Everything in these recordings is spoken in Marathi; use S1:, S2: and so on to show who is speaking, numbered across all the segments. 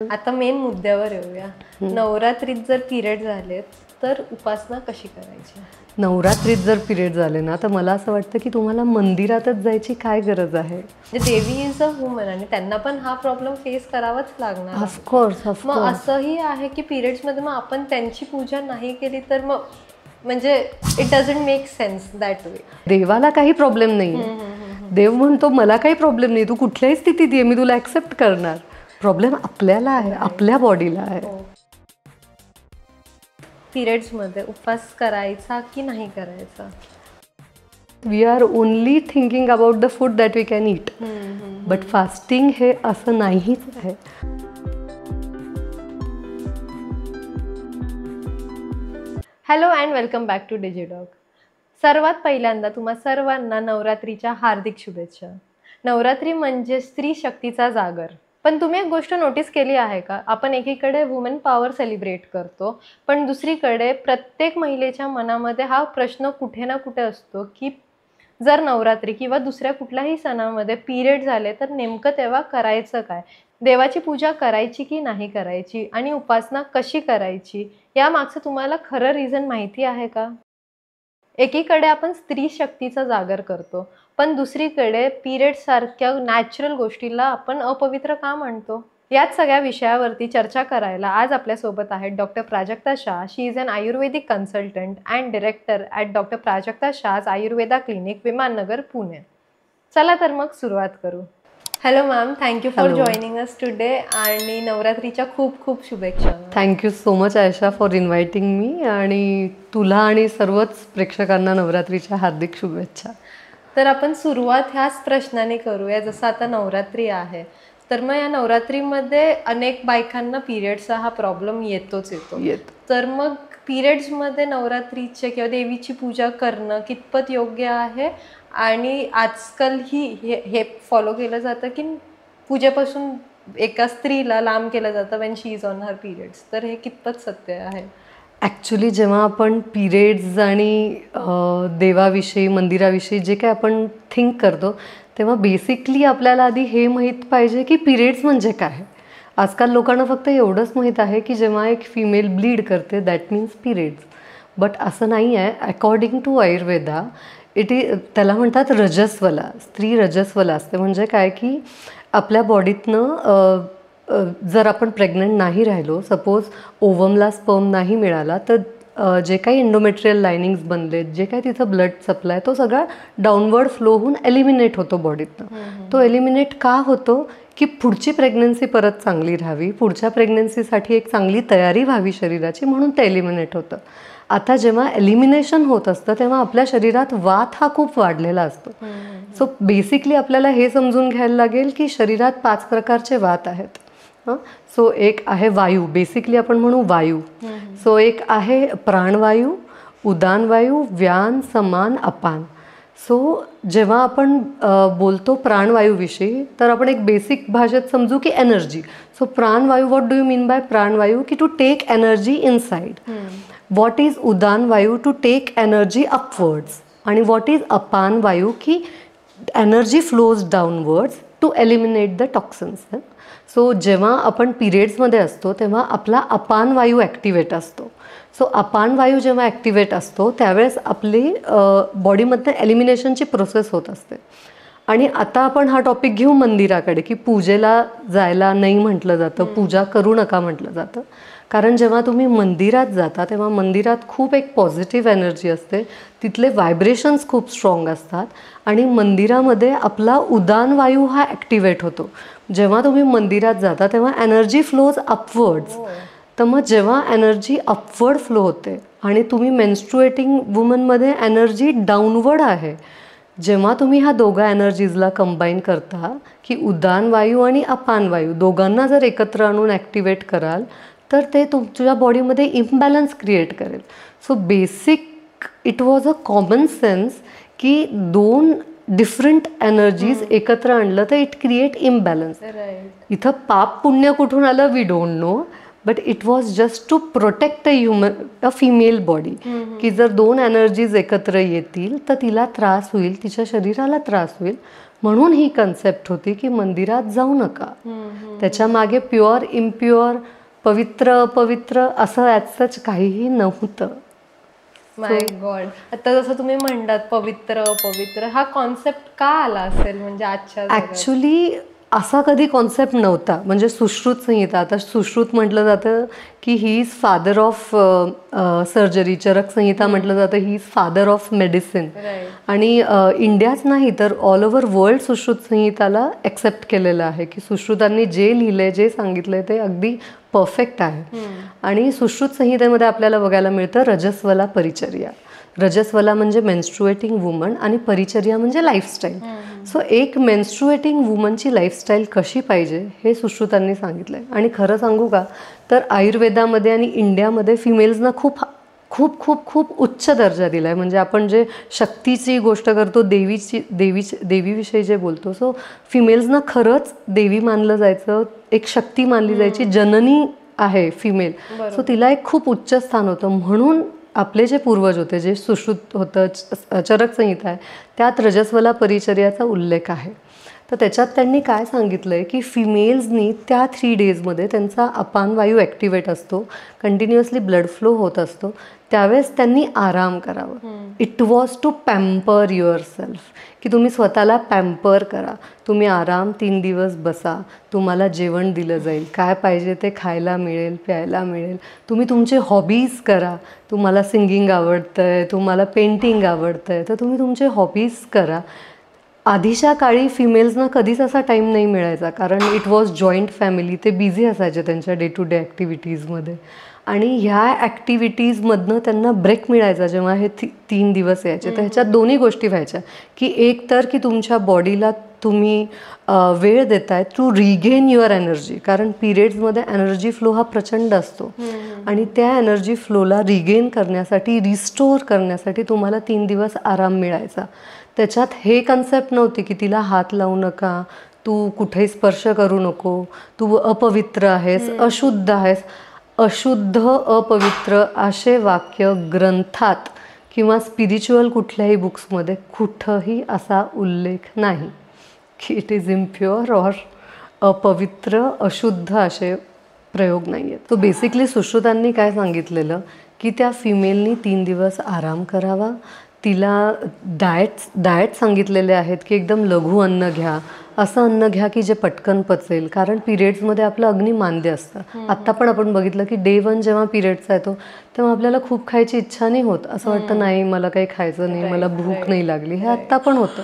S1: आता मेन मुद्द्यावर येऊया. नवरात्रीत जर पिरियड झाले तर उपासना कशी करायची?
S2: नवरात्रीत जर पिरियड झाले ना तर मला असं वाटतं की तुम्हाला मंदिरातच जायची काय गरज आहे.
S1: म्हणजे देवी इज अ वुमन आणि त्यांना पण हा प्रॉब्लेम फेस करावाच लागणार.
S2: ऑफकोर्स
S1: मग असंही आहे की पिरियड्समध्ये मग आपण त्यांची पूजा नाही केली तर मग म्हणजे it doesn't make sense that way.
S2: देवाला काही प्रॉब्लेम नाही. देव म्हणतो मला काही प्रॉब्लेम नाही, तू कुठल्याही स्थितीत ये, मी तुला ॲक्सेप्ट करणार. प्रॉब्लेम आपल्याला आहे, आपल्या बॉडीला आहे.
S1: पिरियड्समध्ये उपवास करायचा की नाही करायचा?
S2: We are only thinking about the food that we can eat, but fasting हे असं नाहीच आहे.
S1: Hello and welcome back to Digidog. सर्वात पहिल्यांदा तुम्हा सर्वांना नवरात्रीच्या हार्दिक शुभेच्छा. नवरात्री म्हणजे स्त्री शक्तीचा जागर. पण तुम्ही एक गोष्ट नोटीस केली आहे का? आपण एकीकडे वुमेन पॉवर सेलिब्रेट करतो, पण दुसरीकडे प्रत्येक महिलेच्या मनामध्ये हा प्रश्न कुठे ना कुठे असतो की जर नवरात्री किंवा दुसऱ्या कुठल्याही सणामध्ये पिरियड झाले तर नेमकं तेव्हा करायचं काय? देवाची पूजा करायची की नाही करायची आणि उपासना कशी करायची? या मागचं तुम्हाला खरं रिझन माहिती आहे का? एकीकडे आपण स्त्री शक्तीचा जागर करतो, पण दुसरीकडे पिरियड सारख्या नॅचरल गोष्टीला आपण अपवित्र का म्हणतो? याच सगळ्या विषयावरती चर्चा करायला आज आपल्यासोबत आहेत doctor Prajakta Shah. She is an ayurvedic consultant and director at doctor Prajakta Shah Ayurveda clinic, Vimannagar, Pune. चला तर मग सुरुवात करू. Hello ma'am, thank you for joining us today आणि नवरात्रीच्या खूप खूप शुभेच्छा.
S2: Thank you so much Ayesha for inviting me, आणि तुला आणि सर्वच प्रेक्षकांना नवरात्रीच्या हार्दिक शुभेच्छा.
S1: तर आपण सुरुवात ह्याच प्रश्नाने करूया. जसं आता नवरात्री आहे तर मग या नवरात्रीमध्ये अनेक बायकांना पिरियडचा हा प्रॉब्लेम येतोच येतो. तर मग पिरियड्समध्ये नवरात्रीचे किंवा देवीची पूजा करणं कितपत योग्य आहे? आणि आजकाल हे फॉलो केलं जातं की पूजेपासून एका स्त्रीला लांब केलं जातं when she is on her periods. तर हे कितपत सत्य आहे?
S2: ॲक्च्युली जेव्हा आपण पिरियड्स आणि देवाविषयी, मंदिराविषयी जे काय आपण थिंक करतो तेव्हा बेसिकली आपल्याला आधी हे माहीत पाहिजे की पिरियड्स म्हणजे काय. आजकाल लोकांना फक्त एवढंच माहीत आहे की जेव्हा एक फिमेल ब्लीड करते दॅट मीन्स पिरियड्स. बट असं नाही आहे. अकॉर्डिंग टू आयुर्वेदा त्याला म्हणतात रजस्वला. स्त्री रजस्वला असते. म्हणजे काय की आपल्या बॉडीतनं जर आपण प्रेग्नंट नाही राहिलो, सपोज ओव्हमला स्पर्म नाही मिळाला, तर जे काही एंडोमेट्रियल लायनिंग्स बनलेत, जे काही तिथं ब्लड सप्लाय, तो सगळा डाऊनवर्ड फ्लो होऊन एलिमिनेट होतो बॉडीतनं. तो एलिमिनेट का होतो की पुढची प्रेग्नन्सी परत चांगली राहावी, पुढच्या प्रेग्नन्सीसाठी एक चांगली तयारी व्हावी शरीराची, म्हणून ते एलिमिनेट होतं. आता जेव्हा एलिमिनेशन होत असतं तेव्हा आपल्या शरीरात वात हा खूप वाढलेला असतो. सो बेसिकली आपल्याला हे समजून घ्यायला लागेल की शरीरात 5 प्रकारचे वात आहेत. सो एक आहे वायू, बेसिकली आपण म्हणू वायू. सो एक आहे प्राणवायू, उदानवायू, व्यान, समान, अपान. सो जेव्हा आपण बोलतो प्राणवायूविषयी तर आपण एक बेसिक भाषेत समजू की एनर्जी. सो प्राणवायू, what do you mean by प्राणवायू? की to take energy inside. What is उदान वायू? To take energy upwards. आणि व्हॉट इज अपान वायू? की energy flows downwards to eliminate the toxins. So जेव्हा आपण पिरियड्समध्ये असतो तेव्हा आपला अपान वायू ॲक्टिवेट असतो. सो अपान वायू जेव्हा ॲक्टिवेट असतो त्यावेळेस आपली बॉडीमधनं एलिमिनेशनची प्रोसेस होत असते. आणि आता आपण हा टॉपिक घेऊ मंदिराकडे, की पूजेला जायला नाही म्हटलं जातं, पूजा करू नका म्हटलं जातं. कारण जेव्हा तुम्ही मंदिरात जाता तेव्हा मंदिरात खूप एक पॉझिटिव्ह एनर्जी असते, तिथले व्हायब्रेशन्स खूप स्ट्रॉंग असतात आणि मंदिरामध्ये आपला उदान वायू हा ॲक्टिवेट होतो. जेव्हा तुम्ही मंदिरात जाता तेव्हा एनर्जी फ्लोज अपवर्ड्स. तर मग जेव्हा एनर्जी अपवर्ड फ्लो होते आणि तुम्ही मेन्स्ट्रुएटिंग वुमनमध्ये एनर्जी डाऊनवर्ड आहे, जेव्हा तुम्ही ह्या दोघा एनर्जीजला कंबाईन करता की उदान वायू आणि अपान वायू दोघांना जर एकत्र आणून ॲक्टिवेट कराल तर ते तुमच्या बॉडीमध्ये इम्बॅलन्स क्रिएट करेल. So basic it was a common sense की 2 डिफरंट एनर्जीज एकत्र आणलं तर इट क्रिएट इम्बॅलन्स. इथं पाप पुण्य कुठून आलं we don't know, but it was just to protect a female body. की जर 2 एनर्जीज एकत्र येतील तर तिला त्रास होईल, तिच्या शरीराला त्रास होईल. म्हणून ही कन्सेप्ट होती की मंदिरात जाऊ नका. त्याच्या मागे प्युअर इम्प्युअर, पवित्र अपवित्र असं ॲज सच काहीही नव्हतं.
S1: माय गॉड. आता जसं तुम्ही म्हणतात पवित्र अपवित्र, हा कॉन्सेप्ट का आला असेल म्हणजे आजच्या जगात?
S2: ॲक्च्युली असा कधी कॉन्सेप्ट नव्हता. म्हणजे सुश्रुत संहिता, आता सुश्रुत म्हटलं जातं की he is father of surgery. Charak Samhita म्हटलं जातं he is father of medicine. आणि इंडियाच नाही तर ऑल ओव्हर वर्ल्ड सुश्रुत संहिताला एक्सेप्ट केलेलं आहे की सुश्रुतांनी जे लिहिलंय, जे सांगितलंय ते अगदी परफेक्ट आहे. आणि सुश्रुत संहितेमध्ये आपल्याला बघायला मिळतं रजस्वला परिचर्या. रजस्वला म्हणजे मेन्स्ट्रुएटिंग वुमन आणि परिचर्या म्हणजे लाईफस्टाईल. सो एक मेन्स्ट्रुएटिंग वुमनची लाईफस्टाईल कशी पाहिजे हे सुश्रुतांनी सांगितलंय. आणि खरं सांगू का तर आयुर्वेदामध्ये आणि इंडियामध्ये फिमेल्सना खूप खूप खूप खूप उच्च दर्जा दिला आहे. म्हणजे आपण जे शक्तीची गोष्ट करतो, देवीविषयी जे बोलतो, सो फिमेल्सना खरंच देवी मानलं जायचं, एक शक्ती मानली जायची, जननी आहे फिमेल. सो तिला एक खूप उच्च स्थान होतं. म्हणून आपले जे पूर्वज होते, जे सुश्रुत होतं, चरक संहिता आहे, त्यात रजस्वला परिचर्याचा उल्लेख आहे. तर त्याच्यात त्यांनी काय सांगितलं आहे की फिमेल्सनी त्या 3 डेजमध्ये त्यांचा अपानवायू ॲक्टिवेट असतो, कंटिन्युअसली ब्लड फ्लो होत असतो, त्यावेळेस त्यांनी आराम करावं. It was to pamper yourself, की तुम्ही स्वतःला पॅम्पर करा. तुम्ही आराम 3 दिवस बसा, तुम्हाला जेवण दिलं जाईल, काय पाहिजे ते खायला मिळेल, प्यायला मिळेल. तुम्ही तुमचे हॉबीज करा. तुम्हाला सिंगिंग आवडतं आहे, तुम्हाला पेंटिंग आवडतं आहे, तर तुम्ही तुमचे हॉबीज करा. आधीच्या काळी फिमेल्सना कधीच असा टाईम नाही मिळायचा, कारण इट वॉज जॉईंट फॅमिली. ते बिझी असायचे त्यांच्या डे टू डे ॲक्टिव्हिटीजमध्ये. आणि ह्या ॲक्टिव्हिटीजमधनं त्यांना ब्रेक मिळायचा जेव्हा हे 3 दिवस यायचे. तर ह्याच्यात दोन्ही गोष्टी व्हायच्या की एक तर की तुमच्या बॉडीला तुम्ही वेळ देताय टू रिगेन युअर एनर्जी, कारण पिरियड्समध्ये एनर्जी फ्लो हा प्रचंड असतो. आणि त्या एनर्जी फ्लोला रिगेन करण्यासाठी, रिस्टोर करण्यासाठी तुम्हाला 3 दिवस आराम मिळायचा. त्याच्यात हे कन्सेप्ट नव्हती की तिला हात लावू नका, तू कुठेही स्पर्श करू नको, तू अपवित्र आहेस, अशुद्ध आहेस. अशुद्ध, अपवित्र असे वाक्य ग्रंथात किंवा स्पिरिच्युअल कुठल्याही बुक्समध्ये कुठंही असा उल्लेख नाही की इट इज इम्प्युअर ऑर अपवित्र, अशुद्ध असे प्रयोग नाही आहेत. तो बेसिकली सुश्रुतांनी काय सांगितलेलं की त्या फिमेलनी 3 दिवस आराम करावा. तिला डाएट सांगितलेले आहेत की एकदम लघु अन्न घ्या, असं अन्न घ्या की जे पटकन पचेल, कारण पिरियड्समध्ये आपलं अग्नी मांद्य असतं. आत्ता पण आपण बघितलं की डे 1 जेव्हा पिरियड्सचा येतो तेव्हा आपल्याला खूप खायची इच्छा नाही होत, असं वाटतं नाही मला काही खायचं नाही, मला भूक नाही लागली. हे आत्ता पण होतं.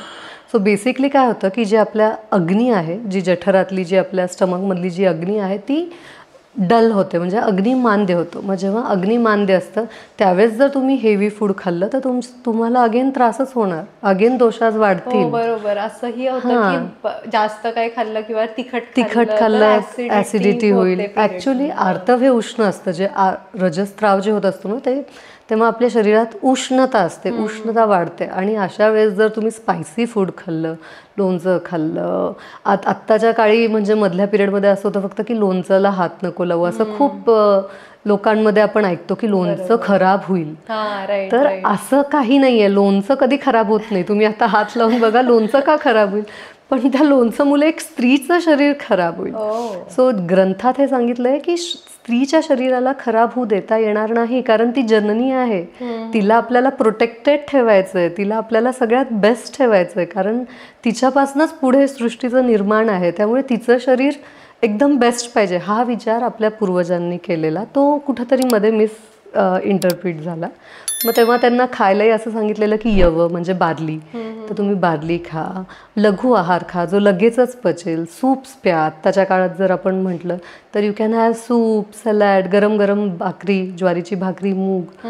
S2: सो बेसिकली काय होतं की जे आपल्या अग्नी आहे, जी जठरातली, जी आपल्या स्टमकमधली जी अग्नी आहे ती डल होते, म्हणजे अग्निमांद्य होतो. मग जेव्हा अग्निमांद्य असतं त्यावेळेस जर तुम्ही हेवी फूड खाल्लं तर तुम्हाला अगेन त्रासच होणार, अगेन दोषाज वाढतील.
S1: बरोबर. असंही होतं की जास्त काही खाल्लं किंवा तिखट
S2: खाल्लं ॲसिडिटी होईल. ॲक्च्युली आर्तव हे उष्ण असतं, जे रजस्त्राव जे होत असतो ना तेव्हा आपल्या शरीरात उष्णता असते, उष्णता वाढते. आणि अशा वेळेस जर तुम्ही स्पायसी फूड खाल्लं, लोणचं खाल्लं, आत्ताच्या काळी म्हणजे मधल्या पिरियडमध्ये असं होतं फक्त की लोणचंला हात नको लावू, असं खूप लोकांमध्ये आपण ऐकतो की लोणचं खराब होईल. तर असं काही नाही आहे, लोणचं कधी खराब होत नाही. तुम्ही आता हात लावून बघा लोणचं का खराब होईल, पण त्या लोणचंमुळे एक स्त्रीचं शरीर खराब होईल. सो ग्रंथात हे सांगितलंय की स्त्रीच्या शरीराला खराब होऊ देता येणार नाही, कारण ती जननी आहे. तिला आपल्याला प्रोटेक्टेड ठेवायचं आहे, तिला आपल्याला सगळ्यात बेस्ट ठेवायचं आहे, कारण तिच्यापासूनच पुढे सृष्टीचं निर्माण आहे. त्यामुळे तिचं शरीर एकदम बेस्ट पाहिजे. हा विचार आपल्या पूर्वजांनी केलेला तो कुठंतरी मध्ये इंटरप्रिट झाला. मग तेव्हा त्यांना खायलाही असं सांगितलेलं की यव म्हणजे बार्ली, तर तुम्ही बार्ली खा, लघु आहार खा जो लगेचच पचेल, सूप्स प्या. त्याच्या काळात जर आपण म्हटलं तर you can have soup, salad, गरम गरम भाकरी, ज्वारीची भाकरी, मूग.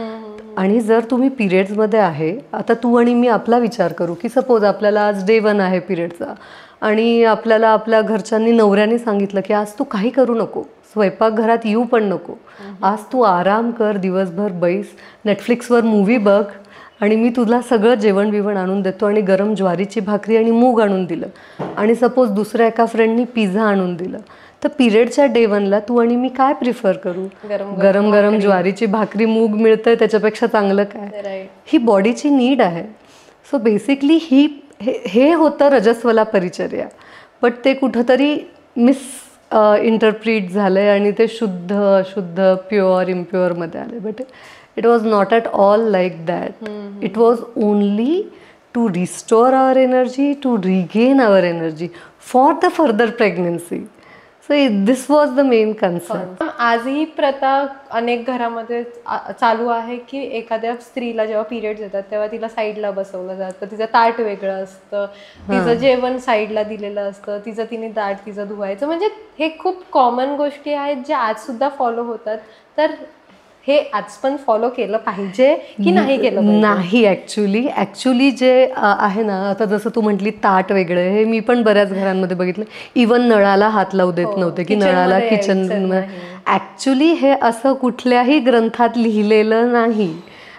S2: आणि जर तुम्ही पिरियड्समध्ये आहे, आता तू आणि मी आपला विचार करू की सपोज आपल्याला आज डे 1 आहे पिरियडचा आणि आपल्याला आपल्या घरच्यांनी, नवऱ्याने सांगितलं की आज तू काही करू नको, स्वयंपाकघरात येऊ पण नको, आज तू आराम कर, दिवसभर बैस, नेटफ्लिक्सवर मूव्ही बघ आणि मी तुला सगळं जेवण बिवण आणून देतो, आणि गरम ज्वारीची भाकरी आणि मूग आणून दिलं, आणि सपोज दुसऱ्या एका फ्रेंडनी पिझ्झा आणून दिलं, तर पिरियडच्या डे 1ला तू आणि मी काय प्रिफर करू? गरम गरम ज्वारीची भाकरी, मूग मिळतंय त्याच्यापेक्षा चांगलं काय? ही बॉडीची नीड आहे. सो बेसिकली ही हे होतं रजस्वला परिचर्या, बट ते कुठंतरी इंटरप्रिट झालं आहे आणि ते शुद्ध अशुद्ध प्युअर इम्प्युअरमध्ये आले. But it was not at all like that. It was only to restore our energy, to regain our energy for the further pregnancy. So this was the main concept.
S1: आजही प्रथा अनेक घरामध्ये चालू आहे की एखाद्या स्त्रीला जेव्हा पिरियड्स येतात तेव्हा तिला साईडला बसवलं जातं, तिचं ताट वेगळं असतं, तिचं जेवण साईडला दिलेलं असतं, तिने ताट धुवायचं. म्हणजे हे खूप कॉमन गोष्टी आहेत ज्या आज सुद्धा फॉलो होतात. तर हे आज पण फॉलो केलं पाहिजे की नाही केलं पाहिजे?
S2: नाही, ॲक्च्युली जे आहे ना, आता जसं तू म्हटली ताट वेगळं, हे मी पण बऱ्याच घरांमध्ये बघितलं. इवन नळाला हात लावू देत नव्हते की नळाला किचन. ॲक्च्युली हे असं कुठल्याही ग्रंथात लिहिलेलं नाही.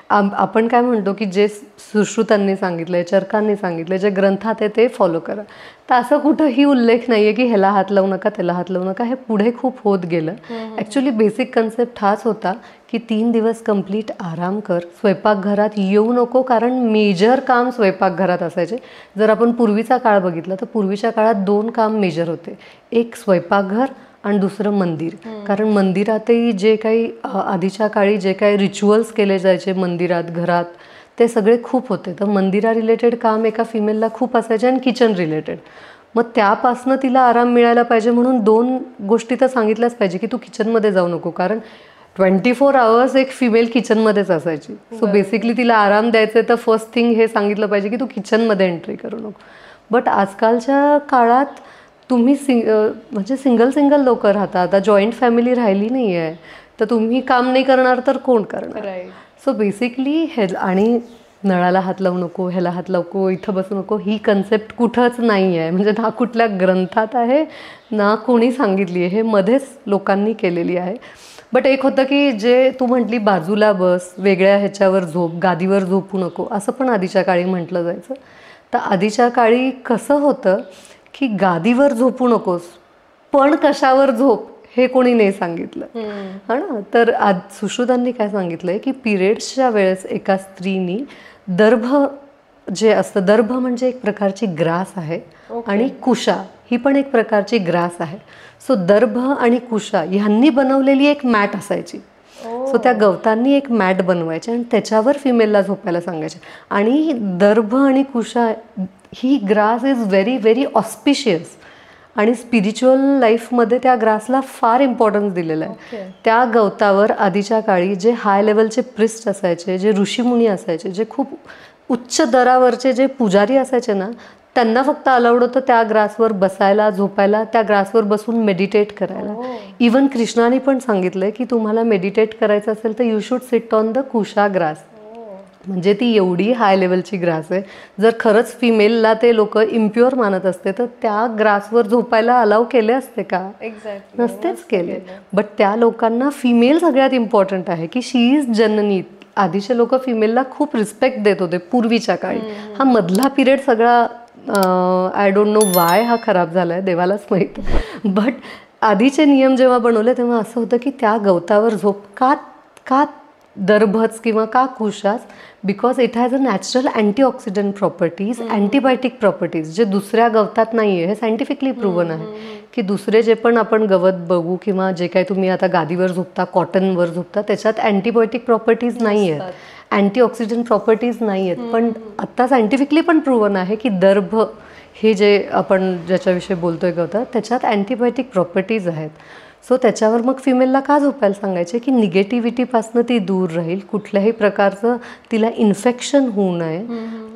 S2: आपण काय म्हणतो की जे सुश्रुतांनी सांगितलंय, चरकांनी सांगितलंय, जे ग्रंथात आहे ते फॉलो करा. तर असं कुठंही उल्लेख नाही आहे की ह्याला हात लावू नका, त्याला हात लावू नका. हे पुढे खूप होत गेलं. ॲक्च्युली बेसिक कन्सेप्ट हाच होता की 3 दिवस कंप्लीट आराम कर, स्वयंपाकघरात येऊ नको, कारण मेजर काम स्वयंपाकघरात असायचे. जर आपण पूर्वीचा काळ बघितला तर पूर्वीच्या काळात 2 काम मेजर होते, एक स्वयंपाकघर आणि दुसरं मंदिर. कारण मंदिरातही जे काही आधीच्या काळी जे काही रिच्युअल्स केले जायचे मंदिरात, घरात, ते सगळे खूप होते. तर मंदिरा रिलेटेड काम एका फिमेलला खूप असायचे आणि किचन रिलेटेड. मग त्यापासनं तिला आराम मिळायला पाहिजे म्हणून 2 गोष्टी तर सांगितल्याच पाहिजे की तू किचनमध्ये जाऊ नको, कारण 24 आवर्स एक फिमेल किचनमध्येच असायची. सो बेसिकली तिला आराम द्यायचं तर फर्स्ट थिंग हे सांगितलं पाहिजे की तू किचनमध्ये एंट्री करू नको. बट आजकालच्या काळात तुम्ही म्हणजे सिंगल लोक राहता, आता जॉईंट फॅमिली राहिली नाही आहे, तर तुम्ही काम नाही करणार तर कोण करणार? सो बेसिकली हे, आणि नळाला हात लावू नको, ह्याला हात लावू नको, इथं बसू नको, ही कन्सेप्ट कुठंच नाही आहे. म्हणजे ना कुठल्या ग्रंथात आहे ना कोणी सांगितली आहे, हे मध्येच लोकांनी केलेली आहे. बट एक होतं की जे तू म्हटली बाजूला बस, वेगळ्या ह्याच्यावर झोप, गादीवर झोपू नको, असं पण आधीच्या काळी म्हटलं जायचं. तर आधीच्या काळी कसं होतं की गादीवर झोपू नकोस, पण कशावर झोप हे कोणी नाही सांगितलं, हा ना. तर आज सुश्रुतांनी काय सांगितलंय की पिरियड्सच्या वेळेस एका स्त्रीनी दर्भ जे असतं, दर्भ म्हणजे एक प्रकारची ग्रास आहे, आणि कुशा ही पण एक प्रकारची ग्रास आहे. सो दर्भ आणि कुशा ह्यांनी बनवलेली एक मॅट असायची. सो त्या गवतांनी एक मॅट बनवायचे आणि त्याच्यावर फिमेलला झोपायला सांगायचे. आणि दर्भ आणि कुशा ही grass is very very auspicious, आणि स्पिरिच्युअल लाईफमध्ये त्या ग्रासला फार इम्पॉर्टन्स दिलेला आहे. त्या गवतावर आधीच्या काळी जे हाय लेवलचे प्रिस्ट असायचे, जे ऋषीमुनी असायचे, जे खूप उच्च दरावरचे जे पुजारी असायचे ना, त्यांना फक्त अलाउड होतं त्या ग्रासवर बसायला, झोपायला, त्या ग्रासवर बसून मेडिटेट करायला. इवन कृष्णाने पण सांगितलंय की तुम्हाला मेडिटेट करायचं असेल तर you should sit on the kusha grass. म्हणजे ती एवढी हाय लेवलची ग्रास आहे. जर खरंच फिमेलला ते लोक इम्प्युअर मानत असते तर त्या ग्रासवर झोपायला अलाउ केले असते का? नसतेच केले. बट त्या लोकांना फिमेल सगळ्यात इम्पॉर्टंट आहे की शी इज जननी. आधीचे लोक फिमेलला खूप रिस्पेक्ट देत होते पूर्वीच्या काळी. हा मधला पिरियड सगळा आय डोंट नो वाय हा खराब झाला आहे, देवालाच माहीत. बट आधीचे नियम जेव्हा बनवले तेव्हा असं होतं की त्या गवतावर झोप का दर्भच किंवा का कुशास, because it has a natural antioxidant properties, antibiotic properties, जे दुसऱ्या गवतात नाही आहे. हे सायंटिफिकली प्रूव्हन आहे की दुसरे जे पण आपण गवत बघू किंवा जे काही तुम्ही आता गादीवर झोपता, कॉटनवर झोपता, त्याच्यात अँटीबायोटिक प्रॉपर्टीज नाही आहेत, अँटीऑक्सिडंट प्रॉपर्टीज नाही आहेत. पण आत्ता सायंटिफिकली पण प्रूव्हन आहे की दर्भ हे जे आपण ज्याच्याविषयी बोलतोय गवतात, त्याच्यात अँटीबायोटिक प्रॉपर्टीज आहेत. सो त्याच्यावर मग फिमेलला का झोपायला सांगायचे की निगेटिव्हिटीपासून ती दूर राहील, कुठल्याही प्रकारचं तिला इन्फेक्शन होऊ नये,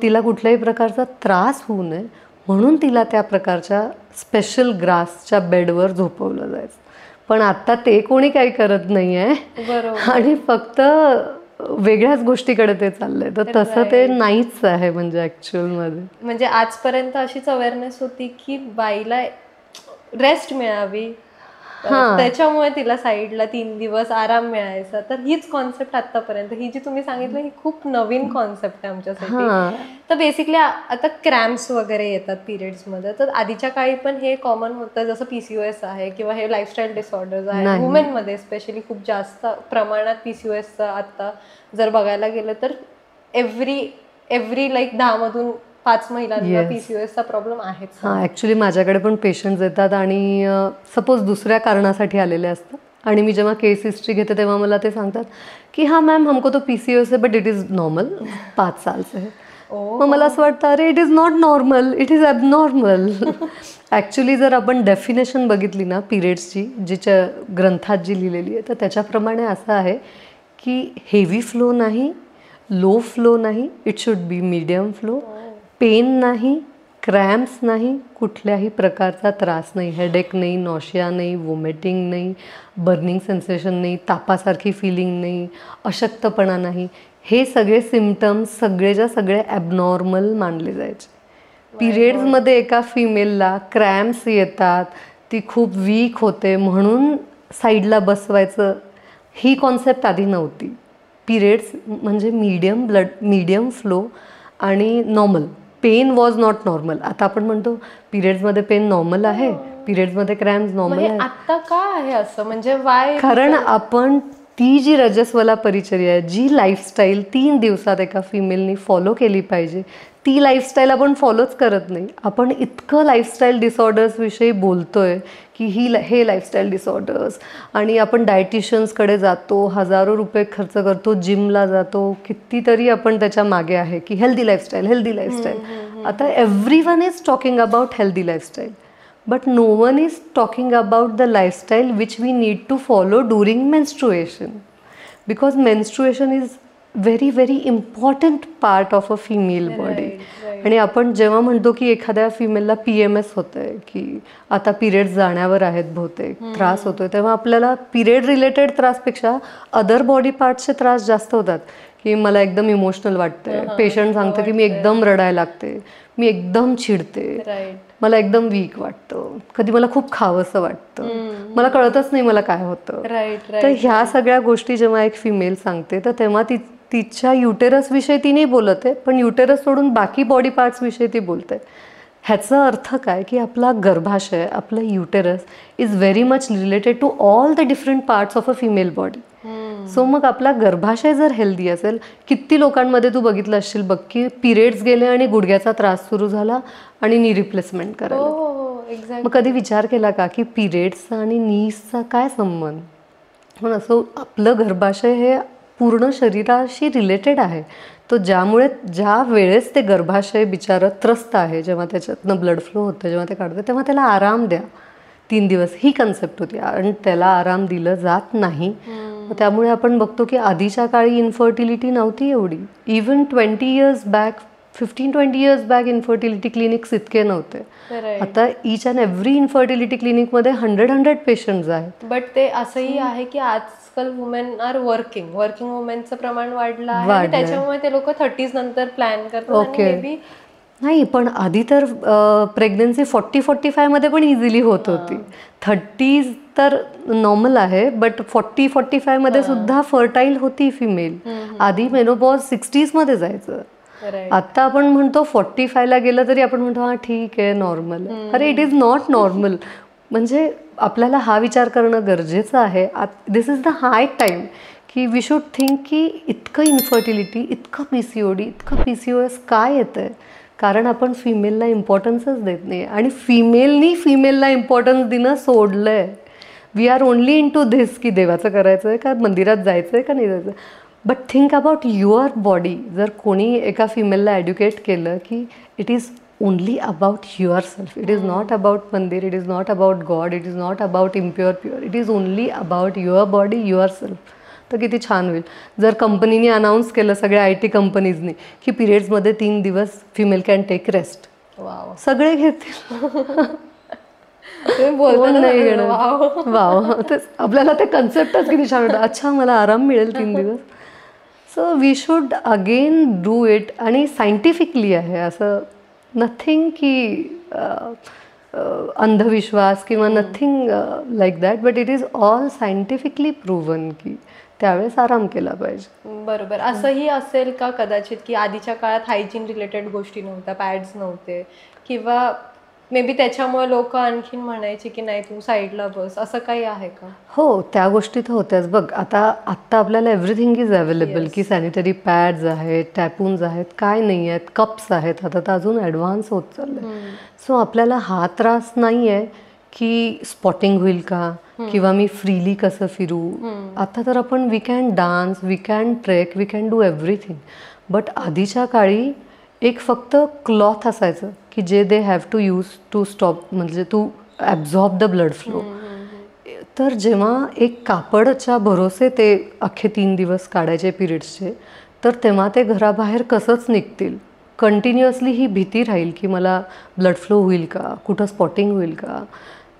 S2: तिला कुठल्याही प्रकारचा त्रास होऊ नये, म्हणून तिला त्या प्रकारच्या स्पेशल ग्रासच्या बेडवर झोपवलं जायचं. पण आत्ता ते कोणी काही करत नाही आहे आणि फक्त वेगळ्याच गोष्टीकडे ते चाललंय. तर तसं ते नाहीच आहे म्हणजे ॲक्च्युअलमध्ये.
S1: म्हणजे आजपर्यंत अशीच अवेअरनेस होती की बाईला रेस्ट मिळावी, त्याच्यामुळे तिला साईडला 3 दिवस आराम मिळायचा. तर हीच कॉन्सेप्ट आतापर्यंत, ही जी तुम्ही सांगितलं ही खूप नवीन कॉन्सेप्ट आहे आमच्यासाठी. तर बेसिकली आता क्रॅम्प्स वगैरे येतात पिरियड्समध्ये, तर आधीच्या काळी पण हे कॉमन होतं, जसं PCOS आहे किंवा हे लाईफस्टाईल डिसऑर्डर्स आहे वुमेनमध्ये स्पेशली खूप जास्त प्रमाणात PCOSचं आता जर बघायला गेलं तर एव्हरी लाईक 10 मधून 5 महिलांना
S2: Yes.
S1: PCOSचा प्रॉब्लेम आहेच.
S2: हां, ॲक्च्युली माझ्याकडे पण पेशंट्स येतात आणि सपोज दुसऱ्या कारणासाठी आलेले असतात आणि मी जेव्हा केस हिस्ट्री घेते तेव्हा मला ते सांगतात की हां मॅम हमको तो PCOS है बट इट इज़ नॉर्मल 5 साल से है. मग मला असं वाटतं अरे it is not normal, it is abnormal. Actually जर आपण डेफिनेशन बघितली ना पिरियड्सची जिच्या ग्रंथात जी लिहिलेली आहे तर त्याच्याप्रमाणे असं आहे की हेवी फ्लो नाही, लो फ्लो नाही, it should be medium flow, pain नाही, क्रॅम्प्स नाही, कुठल्याही प्रकारचा त्रास नाही, हेडेक नाही, नॉशिया नाही, वॉमिटिंग नाही, बर्निंग सेन्सेशन नाही, तापासारखी फिलिंग नाही, अशक्तपणा नाही. हे सगळे सिम्पटम्स सगळेच्या सगळे ॲबनॉर्मल मानले जायचे. पिरियड्समध्ये एका फिमेलला क्रॅम्प्स येतात, ती खूप वीक होते म्हणून साईडला बसवायचं ही कॉन्सेप्ट आधी नव्हती. पिरियड्स म्हणजे मीडियम फ्लो आणि normal. Pain was not normal. आता आपण म्हणतो पिरियड्समध्ये पेन नॉर्मल आहे, पिरियड्समध्ये क्रॅम्प्स नॉर्मल आहे.
S1: आता का आहे असं, म्हणजे वाय?
S2: कारण आपण ती जी रजस्वला परिचर्या आहे, जी लाईफस्टाईल 3 दिवसात एका फिमेलनी फॉलो केली पाहिजे, ती लाईफस्टाईल आपण फॉलोच करत नाही. आपण इतकं लाईफस्टाईल डिसऑर्डर्सविषयी बोलतोय की हे लाईफस्टाईल डिसऑर्डर्स, आणि आपण डायटिशियन्सकडे जातो, हजारो रुपये खर्च करतो, जिमला जातो, कितीतरी आपण त्याच्या मागे आहे की हेल्दी लाईफस्टाईल, हेल्दी लाईफस्टाईल. आता everyone is talking about healthy lifestyle, but no one is talking about the lifestyle which we need to follow during menstruation, because menstruation is very important part of a female body. आणि आपण जेव्हा म्हणतो की एखाद्या फिमेलला PMS होतंय की आता पिरियड्स जाण्यावर आहेत बहुतेक, त्रास होतोय, तेव्हा आपल्याला पिरियड रिलेटेड त्रासपेक्षा अदर बॉडी पार्ट्सचे त्रास जास्त होतात. की मला एकदम इमोशनल वाटतंय, पेशंट सांगतं की मी एकदम रडायला लागते, मी एकदम चिडते, मला एकदम वीक वाटतं, कधी मला खूप खावंसं वाटतं, मला कळतच नाही मला काय होतं. तर ह्या सगळ्या गोष्टी जेव्हा एक फिमेल सांगते तर तेव्हा तिच्या युटेरस विषयी ती नाही बोलत आहे, पण युटेरस सोडून बाकी बॉडी पार्ट्स विषयी ती बोलते. ह्याचा अर्थ काय की आपला गर्भाशय, आपलं uterus is very much related to all the different parts of a female body. So मग आपला गर्भाशय जर हेल्दी असेल, किती लोकांमध्ये तू बघितलं असशील बघ की पिरियड्स गेले आणि गुडघ्याचा त्रास सुरू झाला आणि नी रिप्लेसमेंट करायला. मग कधी विचार केला का की पिरियड्सचा आणि नीसचा काय संबंध? पण असं आपलं गर्भाशय हे पूर्ण शरीराशी रिलेटेड आहे. तो ज्यामुळे ज्या वेळेस ते गर्भाशय बिचारं त्रस्त आहे, जेव्हा त्याच्यातनं ब्लड फ्लो होतं, जेव्हा ते काढतं, तेव्हा त्याला आराम द्या 3 दिवस, ही कन्सेप्ट होती. आणि त्याला आराम दिलं जात नाही. त्यामुळे आपण बघतो की आधीच्या काळी इन्फर्टिलिटी नव्हती एवढी. Even 20 years back, 15-20 years back infertility clinics इतके नव्हते. आता ईच अँड एव्हरी इन्फर्टिलिटी क्लिनिकमध्ये 100 पेशंट्स आहेत.
S1: बट ते असंही आहे की आजकाल वुमेन आर वर्किंग वुमेनचं प्रमाण वाढलं आहे, त्याच्यामुळे ते लोक 30s नंतर प्लॅन करतात.
S2: नाही, पण आधी तर प्रेग्नन्सी 40-45 मध्ये पण इझिली होत होती. 30s तर नॉर्मल आहे, बट 40-45 मध्ये सुद्धा फर्टाईल होती फिमेल. आधी मेनोपॉज 60s मध्ये जायचं. आता आपण म्हणतो 45ला गेलं तरी आपण म्हणतो हा ठीक आहे नॉर्मल. अरे इट इज नॉट नॉर्मल. म्हणजे आपल्याला हा विचार करणं गरजेचं आहे. दिस इज द हाय टाईम की वी शुड थिंक की इतकं इन्फर्टिलिटी, इतकं PCOD, इतकं PCOS काय येतं आहे? कारण आपण फिमेलला इम्पॉर्टन्सच देत नाही आणि फिमेलला इम्पॉर्टन्स देणं सोडलं आहे. We are only into this की देवाचं करायचं आहे का, मंदिरात जायचं आहे का नाही जायचं. But think about your body. जर कोणी एका फिमेलला एड्युकेट केलं की it is only about your self, it is not about mandir, it is not about God, it is not about pure, it is only about your body, your self, तर किती छान होईल. जर कंपनीने अनाऊन्स केलं, सगळ्या IT कंपनीजनी, की पिरियड्समध्ये 3 दिवस फिमेल कॅन टेक रेस्ट, सगळे घेतील. नाही घेणार. वाव, आपल्याला ते कन्सेप्टच किती छान वाटतं. अच्छा, मला आराम मिळेल 3 दिवस. So we should again do it. आणि सायंटिफिकली आहे असं, नथिंग की अंधविश्वास किंवा nothing like that, but it is all scientifically proven की त्यावेळेस आराम केला पाहिजे.
S1: बरोबर. असंही असेल का कदाचित की आधीच्या काळात हायजीन रिलेटेड गोष्टी नव्हत्या, पॅड्स नव्हते, किंवा मे बी त्याच्यामुळे लोक आणखीन म्हणायचे की नाही तू साईडला बस, असं काही आहे का?
S2: हो, त्या गोष्टी तर होत्याच. बघ आत्ता आपल्याला एव्हरीथिंग इज अवेलेबल, की सॅनिटरी पॅड्स आहेत, टॅपून्स आहेत, काय नाही आहेत, कप्स आहेत, आता तर अजून ॲडव्हान्स होत चाललंय. सो आपल्याला हा त्रास नाही आहे की स्पॉटिंग होईल का, किंवा मी फ्रीली कसं फिरू. आता तर आपण we can dance, we can trek, we can do everything. But आधीच्या काळी एक फक्त क्लॉथ असायचं की जे they have to use to stop, म्हणजे to absorb the blood flow. तर जेव्हा एक कापडच्या भरोसे ते अख्खे 3 दिवस काढायचे पिरियड्सचे, तर तेव्हा ते घराबाहेर कसंच निघतील. कंटिन्युअसली ही भीती राहील की मला ब्लड फ्लो होईल का, कुठं स्पॉटिंग होईल का,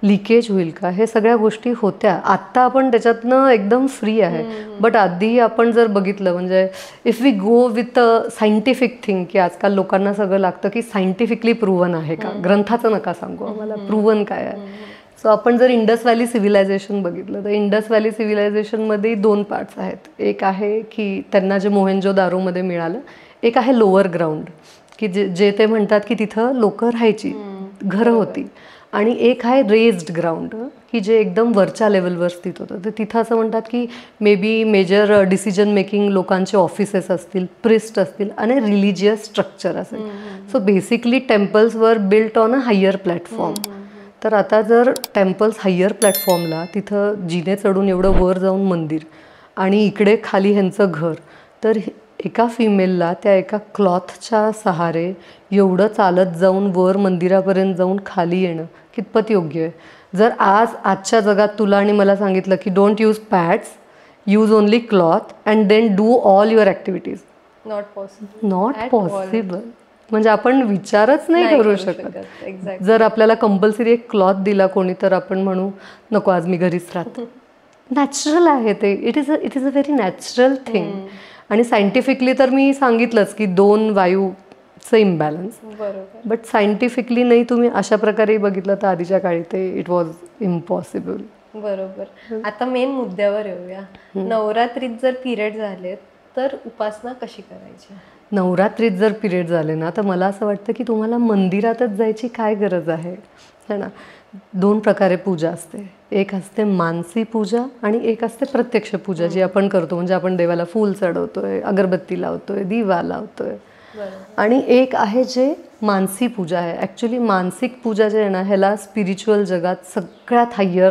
S2: लिकेज होईल का, हे सगळ्या गोष्टी होत्या. आत्ता आपण त्याच्यातनं एकदम फ्री आहे. बट आधी आपण जर बघितलं, म्हणजे if we go with a scientific thing, की आजकाल लोकांना सगळं लागतं की सायंटिफिकली प्रूव्हन आहे का, ग्रंथाचं नका सांगू आम्हाला, प्रूव्हन काय आहे. सो आपण जर इंडस व्हॅली सिव्हिलायझेशन बघितलं तर इंडस व्हॅली सिव्हिलायझेशनमध्ये 2 पार्ट्स आहेत. एक आहे की त्यांना जे मोहेंजो दारोमध्ये मिळालं, एक आहे लोअर ग्राउंड की जे ते म्हणतात की तिथं लोक राहायची, घरं होती. आणि एक आहे रेज्ड ग्राउंड की जे एकदम वरच्या लेवलवर स्थित होतं. तर तिथं असं म्हणतात की may be major decision making लोकांचे ऑफिसेस असतील, प्रिस्ट असतील आणि रिलिजियस स्ट्रक्चर असेल. So basically temples were built on a higher platform. तर आता जर टेम्पल्स हायर प्लॅटफॉर्मला, तिथं जिने चढून एवढं वर जाऊन मंदिर आणि इकडे खाली ह्यांचं घर, तर एका फिमेलला त्या एका क्लॉथच्या सहारे एवढं चालत जाऊन वर मंदिरापर्यंत जाऊन खाली येणं कितपत योग्य आहे? जर आजच्या जगात तुला आणि मला सांगितलं की don't use pads, use only cloth and then do all your activities,
S1: not possible.
S2: Not possible. म्हणजे आपण विचारच नाही करू शकत. जर आपल्याला कंपल्सरी एक क्लॉथ दिला कोणी, तर आपण म्हणू नको, आज मी घरीच राहतो. नॅचरल आहे ते. It is a very natural thing. आणि सायंटिफिकली तर मी सांगितलंच की 2 वायूचं इम्बॅलन्स. बट सायंटिफिकली नाही तुम्ही अशा प्रकारे बघितलं तर आधीच्या काळी ते इट वॉज इम्पॉसिबल.
S1: बरोबर. आता मेन मुद्द्यावर येऊया. नवरात्रीत जर पिरियड झाले तर उपासना कशी करायची?
S2: नवरात्रीत जर पिरियड झाले ना, तर मला असं वाटतं की तुम्हाला मंदिरातच जायची काय गरज आहे ना. 2 प्रकारे पूजा असते. एक असते मानसी पूजा आणि एक असते प्रत्यक्ष पूजा, जी आपण करतो. म्हणजे आपण देवाला फूल चढवतोय, अगरबत्ती लावतोय, दिवा लावतोय. आणि एक आहे जे मानसी पूजा आहे. ॲक्च्युली मानसिक पूजा जे आहे ना, ह्याला स्पिरिच्युअल जगात सगळ्यात हायर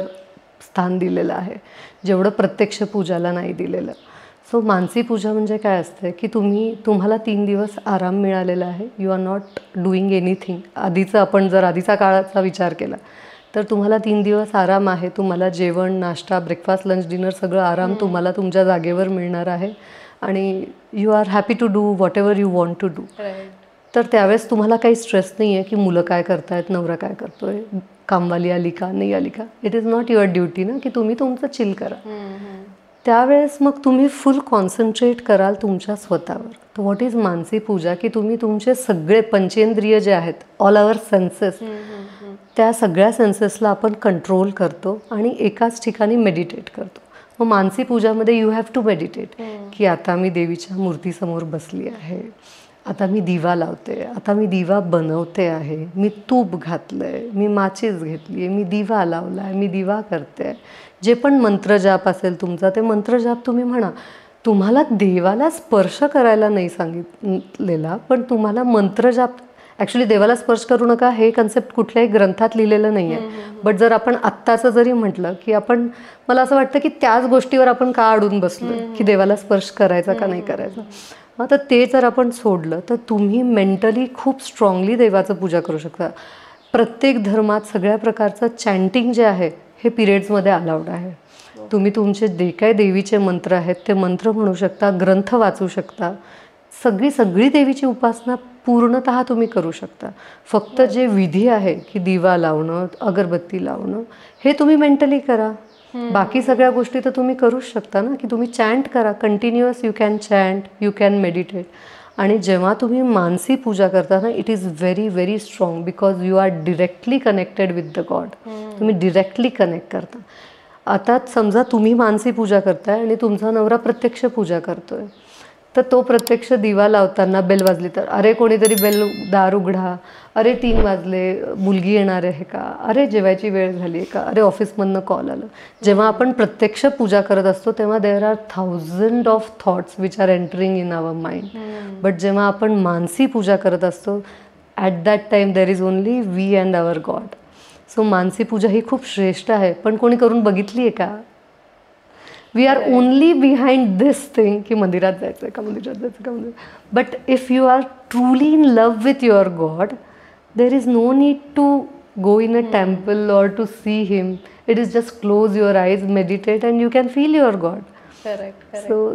S2: स्थान दिलेलं आहे, जेवढं प्रत्यक्ष पूजाला नाही दिलेलं. सो मानसी पूजा म्हणजे काय असते की तुम्हाला 3 दिवस आराम मिळालेला आहे. You are not doing anything. आपण जर आधीचा काळाचा विचार केला तर तुम्हाला 3 दिवस आराम आहे. तुम्हाला जेवण, नाश्ता, ब्रेकफास्ट, लंच, डिनर सगळं आराम तुम्हाला तुमच्या जागेवर मिळणार आहे. आणि you are happy to do whatever you want to do. तर त्यावेळेस तुम्हाला काही स्ट्रेस नाही आहे की मुलं काय करतायत, नवरा काय करतोय, कामवाली आली का नाही आली का. It is not your duty ना की तुम्ही तुमचं चिल करा. त्यावेळेस मग तुम्ही फुल कॉन्सन्ट्रेट कराल तुमच्या स्वतःवर. तर व्हॉट इज मानसी पूजा, की तुम्ही तुमचे सगळे पंचेंद्रिय जे आहेत, ऑल आवर सेन्सेस, त्या सगळ्या सेन्सेसला आपण कंट्रोल करतो आणि एकाच ठिकाणी मेडिटेट करतो. मग मानसी पूजामध्ये यू हॅव टू मेडिटेट की आता मी देवीच्या मूर्तीसमोर बसली आहे, आता मी दिवा लावते, आता मी दिवा बनवते आहे, मी तूप घातलं आहे, मी माचीस घेतली आहे, मी दिवा लावला आहे, मी दिवा करते आहे. जे पण मंत्रजाप असेल तुमचा, ते मंत्रजाप तुम्ही म्हणा. तुम्हाला देवाला स्पर्श करायला नाही सांगितलेला, पण तुम्हाला मंत्रजाप, ॲक्च्युली देवाला स्पर्श करू नका हे कन्सेप्ट कुठल्याही ग्रंथात लिहिलेलं नाही आहे. बट जर आपण आत्ताचं जरी म्हटलं की मला असं वाटतं की त्याच गोष्टीवर आपण का अडून बसलो की देवाला स्पर्श करायचा का नाही करायचा. आता ते जर आपण सोडलं तर तुम्ही मेंटली खूप स्ट्रॉंगली देवाचं पूजा करू शकता. प्रत्येक धर्मात सगळ्या प्रकारचं चॅन्टिंग जे आहे हे पिरियड्समध्ये अलाउड आहे. तुम्ही तुमचे जे काही देवीचे मंत्र आहेत ते मंत्र म्हणू शकता, ग्रंथ वाचू शकता, सगळी देवीची उपासना पूर्णतः तुम्ही करू शकता. फक्त जे विधी आहे की दिवा लावणं, अगरबत्ती लावणं, हे तुम्ही मेंटली करा. बाकी सगळ्या गोष्टी तर तुम्ही करूच शकता ना, की तुम्ही चॅन्ट करा, continuous you can chant, you can meditate. आणि जेव्हा तुम्ही मानसी पूजा करता ना, it is very very strong because you are directly connected with the god. तुम्ही डिरेक्टली कनेक्ट करता. आता समजा तुम्ही मानसी पूजा करताय आणि तुमचा नवरा प्रत्यक्ष पूजा करतोय, तर तो प्रत्यक्ष दिवा लावताना बेल वाजली तर अरे कोणीतरी बेल दार उघडा, अरे 3 वाजले, मुलगी येणार आहे का, अरे जेवायची वेळ झाली आहे का, अरे ऑफिसमधनं कॉल आलं. जेव्हा आपण प्रत्यक्ष पूजा करत असतो तेव्हा there are thousand of thoughts which are entering in our mind. But जेव्हा आपण मानसी पूजा करत असतो at that time there is only we and our God. So मानसी पूजा ही खूप श्रेष्ठ आहे, पण कोणी करून बघितली आहे का? We are only behind this thing की मंदिरात जायचं आहे का, मंदिरात जायचं का, मंदिर. But if you are truly in love with your God there is no need to go in a temple or to see him. It is just close your eyes, meditate and you can feel your God.
S1: Correct.
S2: So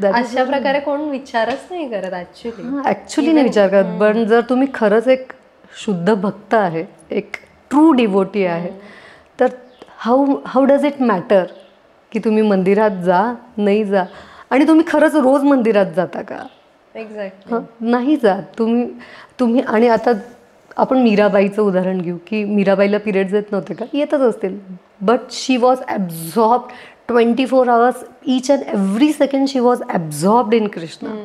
S1: अशा प्रकारे कोण विचारच नाही करत
S2: ॲक्च्युली नाही विचार करत. पण जर तुम्ही खरंच एक शुद्ध भक्त आहे, एक ट्रू डिवोटी आहे, तर हाऊ डज इट मॅटर की तुम्ही मंदिरात जा नाही जा. आणि तुम्ही खरंच रोज मंदिरात जाता का?
S1: एक्झॅक्टली
S2: नाही जात तुम्ही. आणि आता आपण मीराबाईचं उदाहरण घेऊ की मीराबाईला पिरियड्स येत नव्हते का? येतच असतील. But she was absorbed 24 hours, each and every second she was absorbed in Krishna.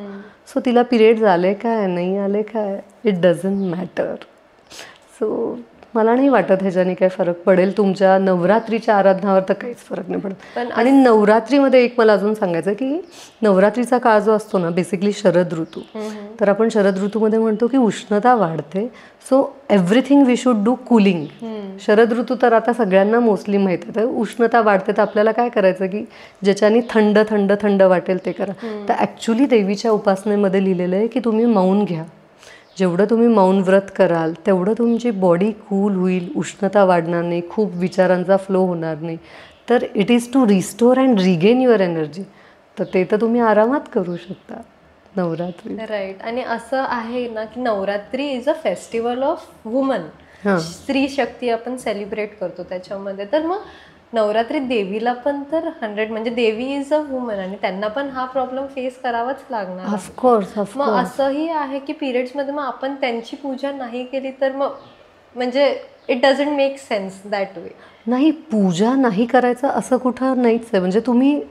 S2: So तिला पिरियड्स आले काय नाही आले काय, इट डझंट मॅटर. सो मला नाही वाटत ह्याच्याने काही फरक पडेल. तुमच्या नवरात्रीच्या आराधनावर तर काहीच फरक नाही पडत. आणि नवरात्रीमध्ये एक मला अजून सांगायचं की नवरात्रीचा काळ जो असतो ना, बेसिकली शरद ऋतू. तर आपण शरद ऋतूमध्ये म्हणतो की उष्णता वाढते, so everything we should do cooling. शरद ऋतू तर आता सगळ्यांना मोस्टली माहीत आहे. तर उष्णता वाढते तर आपल्याला काय करायचं की ज्याच्याने थंड थंड थंड वाटेल ते करा. तर ॲक्च्युली देवीच्या उपासनेमध्ये लिहिलेलं आहे की तुम्ही मौन घ्या. जेवढं तुम्ही मौन व्रत कराल तेवढं तुमची बॉडी कूल होईल, उष्णता वाढणार नाही, खूप विचारांचा फ्लो होणार नाही. तर it is to restore and regain your energy. तर ते तर तुम्ही आरामात करू शकता नवरात्री.
S1: राईट. आणि असं आहे ना की Navratri is a festival of woman. स्त्री शक्ती आपण सेलिब्रेट करतो त्याच्यामध्ये. तर मग नवरात्रीत देवीला पण तर 100 म्हणजे देवी इज अ वुमन आणि त्यांना पण हा प्रॉब्लेम फेस करावाच लागणार.
S2: ऑफकोर्स.
S1: मग असंही आहे की पिरियड्समध्ये मग आपण त्यांची पूजा नाही केली तर मग म्हणजे it doesn't make sense that way.
S2: नाही, पूजा नाही करायचं असं कुठं नाहीच आहे. म्हणजे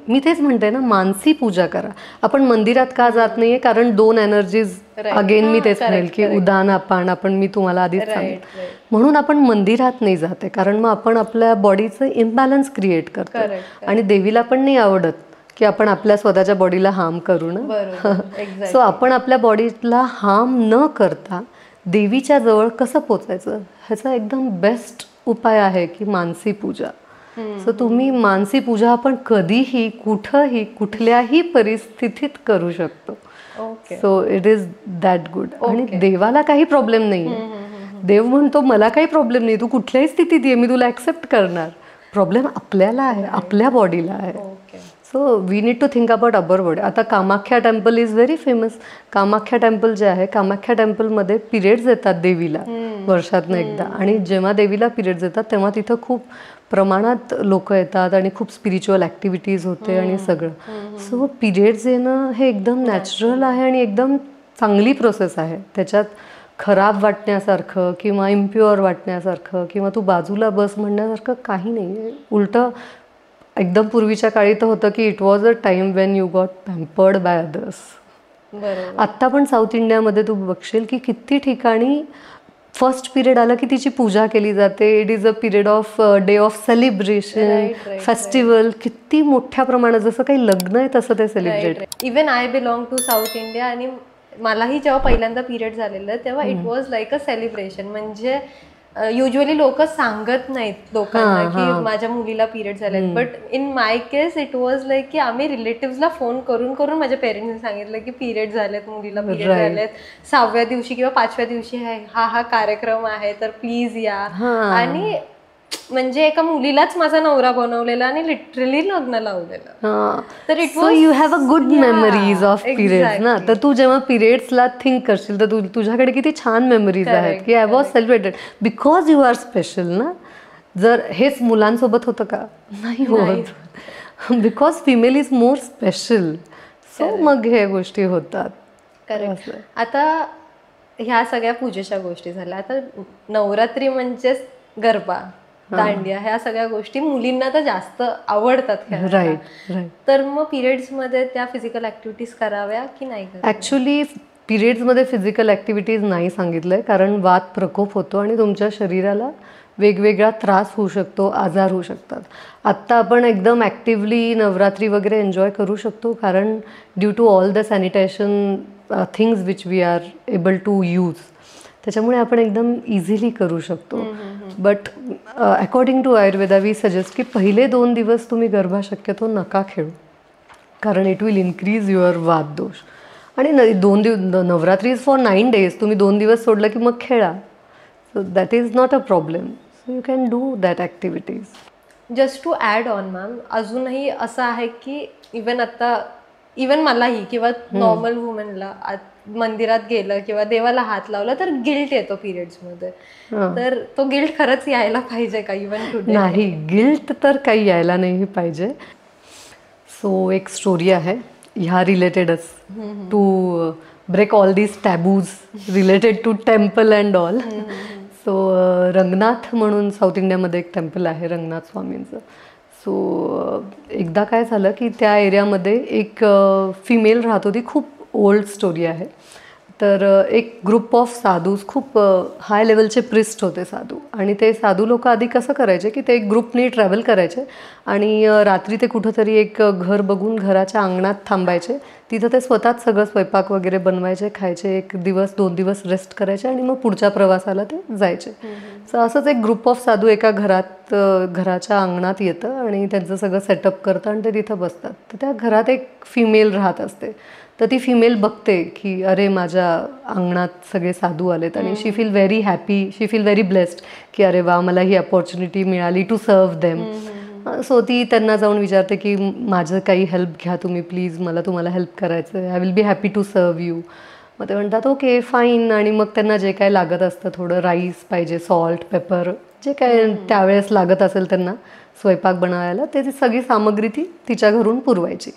S2: मी तेच म्हणते ना, मानसी पूजा करा. आपण मंदिरात का जात नाहीये? कारण 2 एनर्जीज, अगेन मी तेच म्हणेल की उदान आपण मी तुम्हाला आधीच सांगितलं, म्हणून आपण मंदिरात नाही जाते. कारण मग आपण आपल्या बॉडीचं इम्बॅलन्स क्रिएट करतो. आणि देवीला पण नाही आवडत की आपण आपल्या स्वतःच्या बॉडीला हार्म करू ना. सो आपण आपल्या बॉडीला हार्म न करता देवीच्या जवळ कसं पोचायचं ह्याचा एकदम बेस्ट उपाय आहे की मानसी पूजा. सो तुम्ही मानसी पूजा आपण कधीही कुठंही कुठल्याही परिस्थितीत करू शकतो. So it is that good. आणि देवाला काही प्रॉब्लेम नाही आहे. देव म्हणतो मला काही प्रॉब्लेम नाही, तू कुठल्याही स्थितीत ये, मी तुला ॲक्सेप्ट करणार. प्रॉब्लेम आपल्याला आहे, आपल्या बॉडीला आहे. So we need to think about our body. आता Kamakhya temple is very famous. Kamakhya temple जे आहे, कामाख्या टेम्पलमध्ये पिरियड्स येतात देवीला वर्षातनं एकदा. आणि जेव्हा देवीला पिरियड्स येतात तेव्हा तिथं खूप प्रमाणात लोक येतात आणि खूप स्पिरिच्युअल ॲक्टिव्हिटीज होते आणि सगळं. सो पिरियड्स येणं हे एकदम नॅचरल आहे आणि एकदम चांगली प्रोसेस आहे. त्याच्यात खराब वाटण्यासारखं किंवा इम्प्युअर वाटण्यासारखं किंवा तू बाजूला बस म्हणण्यासारखं काही नाही आहे. उलटं एकदम पूर्वीच्या काळी तर होतं की it was a time Wien you got pampered by others. आत्ता पण साऊथ इंडियामध्ये तू बघशील की किती ठिकाणी फर्स्ट पिरियड आलं की तिची पूजा केली जाते. It is a period of day of celebration, festival. किती मोठ्या प्रमाणात, जसं काही लग्न आहे तसं ते celebrate.
S1: Even I belong to South India आणि मलाही जेव्हा पहिल्यांदा पिरियड झालेलं तेव्हा it was like a celebration. म्हणजे युजली लोक सांगत नाहीत लोकांना की माझ्या मुलीला पिरियड झाले. But in my case it was like की आम्ही रिलेटिव्हला फोन करून करून माझ्या पेरेंट्सनी सांगितलं की पिरियड झालेत, मुलीला पिरियड झालेत, 6व्या दिवशी किंवा 5व्या दिवशी हा कार्यक्रम आहे तर प्लीज या. आणि म्हणजे एका मुलीलाच माझा नवरा बनवलेला आणि लिटरली लग्न लावलेलं. तर it was
S2: you have a good memories of periods ना. तर तू जेव्हा पिरियड्सला थिंक करशील तर तुझ्याकडे किती छान मेमरीज आहेत की I was celebrated because you are special ना. जर हेच मुलांसोबत होतं का? नाही होत. Because female is more special. So मग हे गोष्टी होतात.
S1: करेक्ट. आता ह्या सगळ्या पूजेच्या गोष्टी झाल्या. आता नवरात्री म्हणजेच गरबा. दांडिया, ह्या सगळ्या गोष्टी मुलींना तर जास्त आवडतात खेळायला.
S2: Right right.
S1: तर मग पिरियड्समध्ये त्या फिजिकल ऍक्टिव्हिटीज कराव्या की नाही कराव्या?
S2: ॲक्च्युली पिरियड्समध्ये फिजिकल ॲक्टिव्हिटीज नाही सांगितलं आहे, कारण वात प्रकोप होतो आणि तुमच्या शरीराला वेगवेगळा त्रास होऊ शकतो, आजार होऊ शकतात. आत्ता आपण एकदम ॲक्टिव्हली नवरात्री वगैरे एन्जॉय करू शकतो, कारण due to all the sanitation things which we are able to use, त्याच्यामुळे आपण एकदम इझिली करू शकतो. But according to Ayurveda we suggest की पहिले 2 दिवस तुम्ही गरबा शक्यतो नका खेळू, कारण इट विल इन्क्रीज युअर वात दोष. आणि नवरात्री इज फॉर 9 days, तुम्ही 2 दिवस सोडलं की मग खेळा. So that is not a problem. So you can do that activities.
S1: Just to add on ma'am, अजूनही असं आहे की इवन मलाही किंवा नॉर्मल वुमनला मंदिरात गेलं किंवा देवाला हात लावला तर गिल्ट येतो पिरियड्समध्ये. तर तो गिल्ट खरंच यायला पाहिजे का इवन टुडे?
S2: नाही, गिल्ट तर काही यायला नाही पाहिजे. सो एक स्टोरी आहे ह्या रिलेटेडच, to break all these taboos related to temple and all. So Ranganath म्हणून साऊथ इंडियामध्ये एक टेम्पल आहे रंगनाथ स्वामींचं. सो एकदा काय झालं की त्या एरियामध्ये एक फिमेल राहत होती. खूप ओल्ड स्टोरी आहे. तर एक ग्रुप ऑफ साधूज, खूप हाय लेवलचे प्रिस्ट होते साधू, आणि ते साधू लोक आधी कसं करायचे की ते एक ग्रुपनी ट्रॅव्हल करायचे आणि रात्री ते कुठंतरी एक घर बघून घराच्या अंगणात थांबायचे. तिथं ते स्वतःच सगळं स्वयंपाक वगैरे बनवायचे, खायचे, 1 दिवस 2 दिवस रेस्ट करायचे आणि मग पुढच्या प्रवासाला ते जायचे. सो असंच एक ग्रुप ऑफ साधू एका घराच्या अंगणात येतं आणि त्यांचं सगळं सेटअप करतं आणि ते तिथं बसतात. तर त्या घरात एक फिमेल राहत असते. तर ती फिमेल बघते की अरे माझ्या अंगणात सगळे साधू आलेत, आणि शी फील व्हेरी हॅपी, शी फील व्हेरी ब्लेस्ड की अरे वा, मला ही अपॉर्च्युनिटी मिळाली टू सर्व देम. सो ती त्यांना जाऊन विचारते की माझं काही हेल्प घ्या तुम्ही प्लीज, मला तुम्हाला हेल्प करायचं आहे, I will be happy to serve you. मग ते म्हणतात ओके फाईन. आणि मग त्यांना जे काय लागत असतं, थोडं राईस पाहिजे, सॉल्ट, पेपर, जे काय त्यावेळेस लागत असेल त्यांना स्वयंपाक बनवायला, ते सगळी सामग्री ती तिच्या घरून पुरवायची.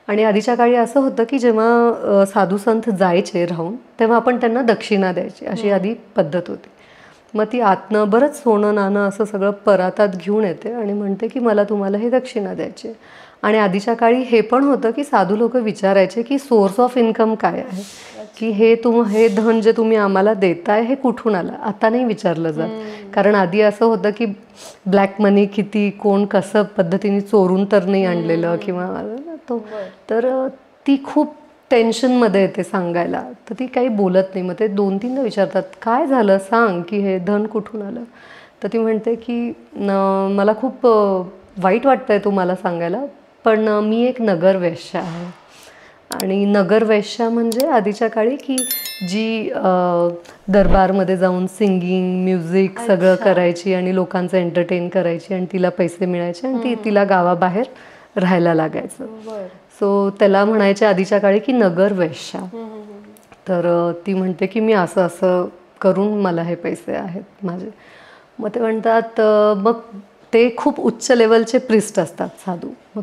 S2: आणि आधीच्या काळी असं होतं की जेव्हा साधू संत जायचे राहून, तेव्हा आपण त्यांना दक्षिणा द्यायची, अशी आधी पद्धत होती. मग ती आतनं बरंच सोनं नाणं असं सगळं परातात घेऊन येते आणि म्हणते की मला तुम्हाला हे दक्षिणा द्यायची. आणि आधीच्या काळी हे पण होतं की साधू लोक विचारायचे की सोर्स ऑफ इन्कम काय आहे, की हे धन जे तुम्ही आम्हाला देताय हे कुठून आलं. आता नाही विचारलं जात, कारण आधी असं होतं की ब्लॅक मनी किती कोण कसं पद्धतीने चोरून तर नाही आणलेलं किंवा तो. तर ती खूप टेन्शनमध्ये येते सांगायला, तर ती काही बोलत नाही. मग ते 2-3दा विचारतात काय झालं सांग, की हे धन कुठून आलं. तर ती म्हणते की मला खूप वाईट वाटतंय तुम्हाला सांगायला, पण मी एक नगरवेश्या आहे. आणि नगरवेश्या म्हणजे आधीच्या काळी की जी दरबारमध्ये जाऊन सिंगिंग, म्युझिक सगळं करायची आणि लोकांचं एंटरटेन करायची आणि तिला पैसे मिळायचे आणि तिला गावाबाहेर राहायला लागायचं. सो त्याला म्हणायचे आधीच्या काळी की नगरवेश्या. तर ती म्हणते की मी असं असं करून मला हे पैसे आहेत माझे. मग ते म्हणतात, मग ते खूप उच्च लेवलचे प्रिस्ट असतात साधू. मग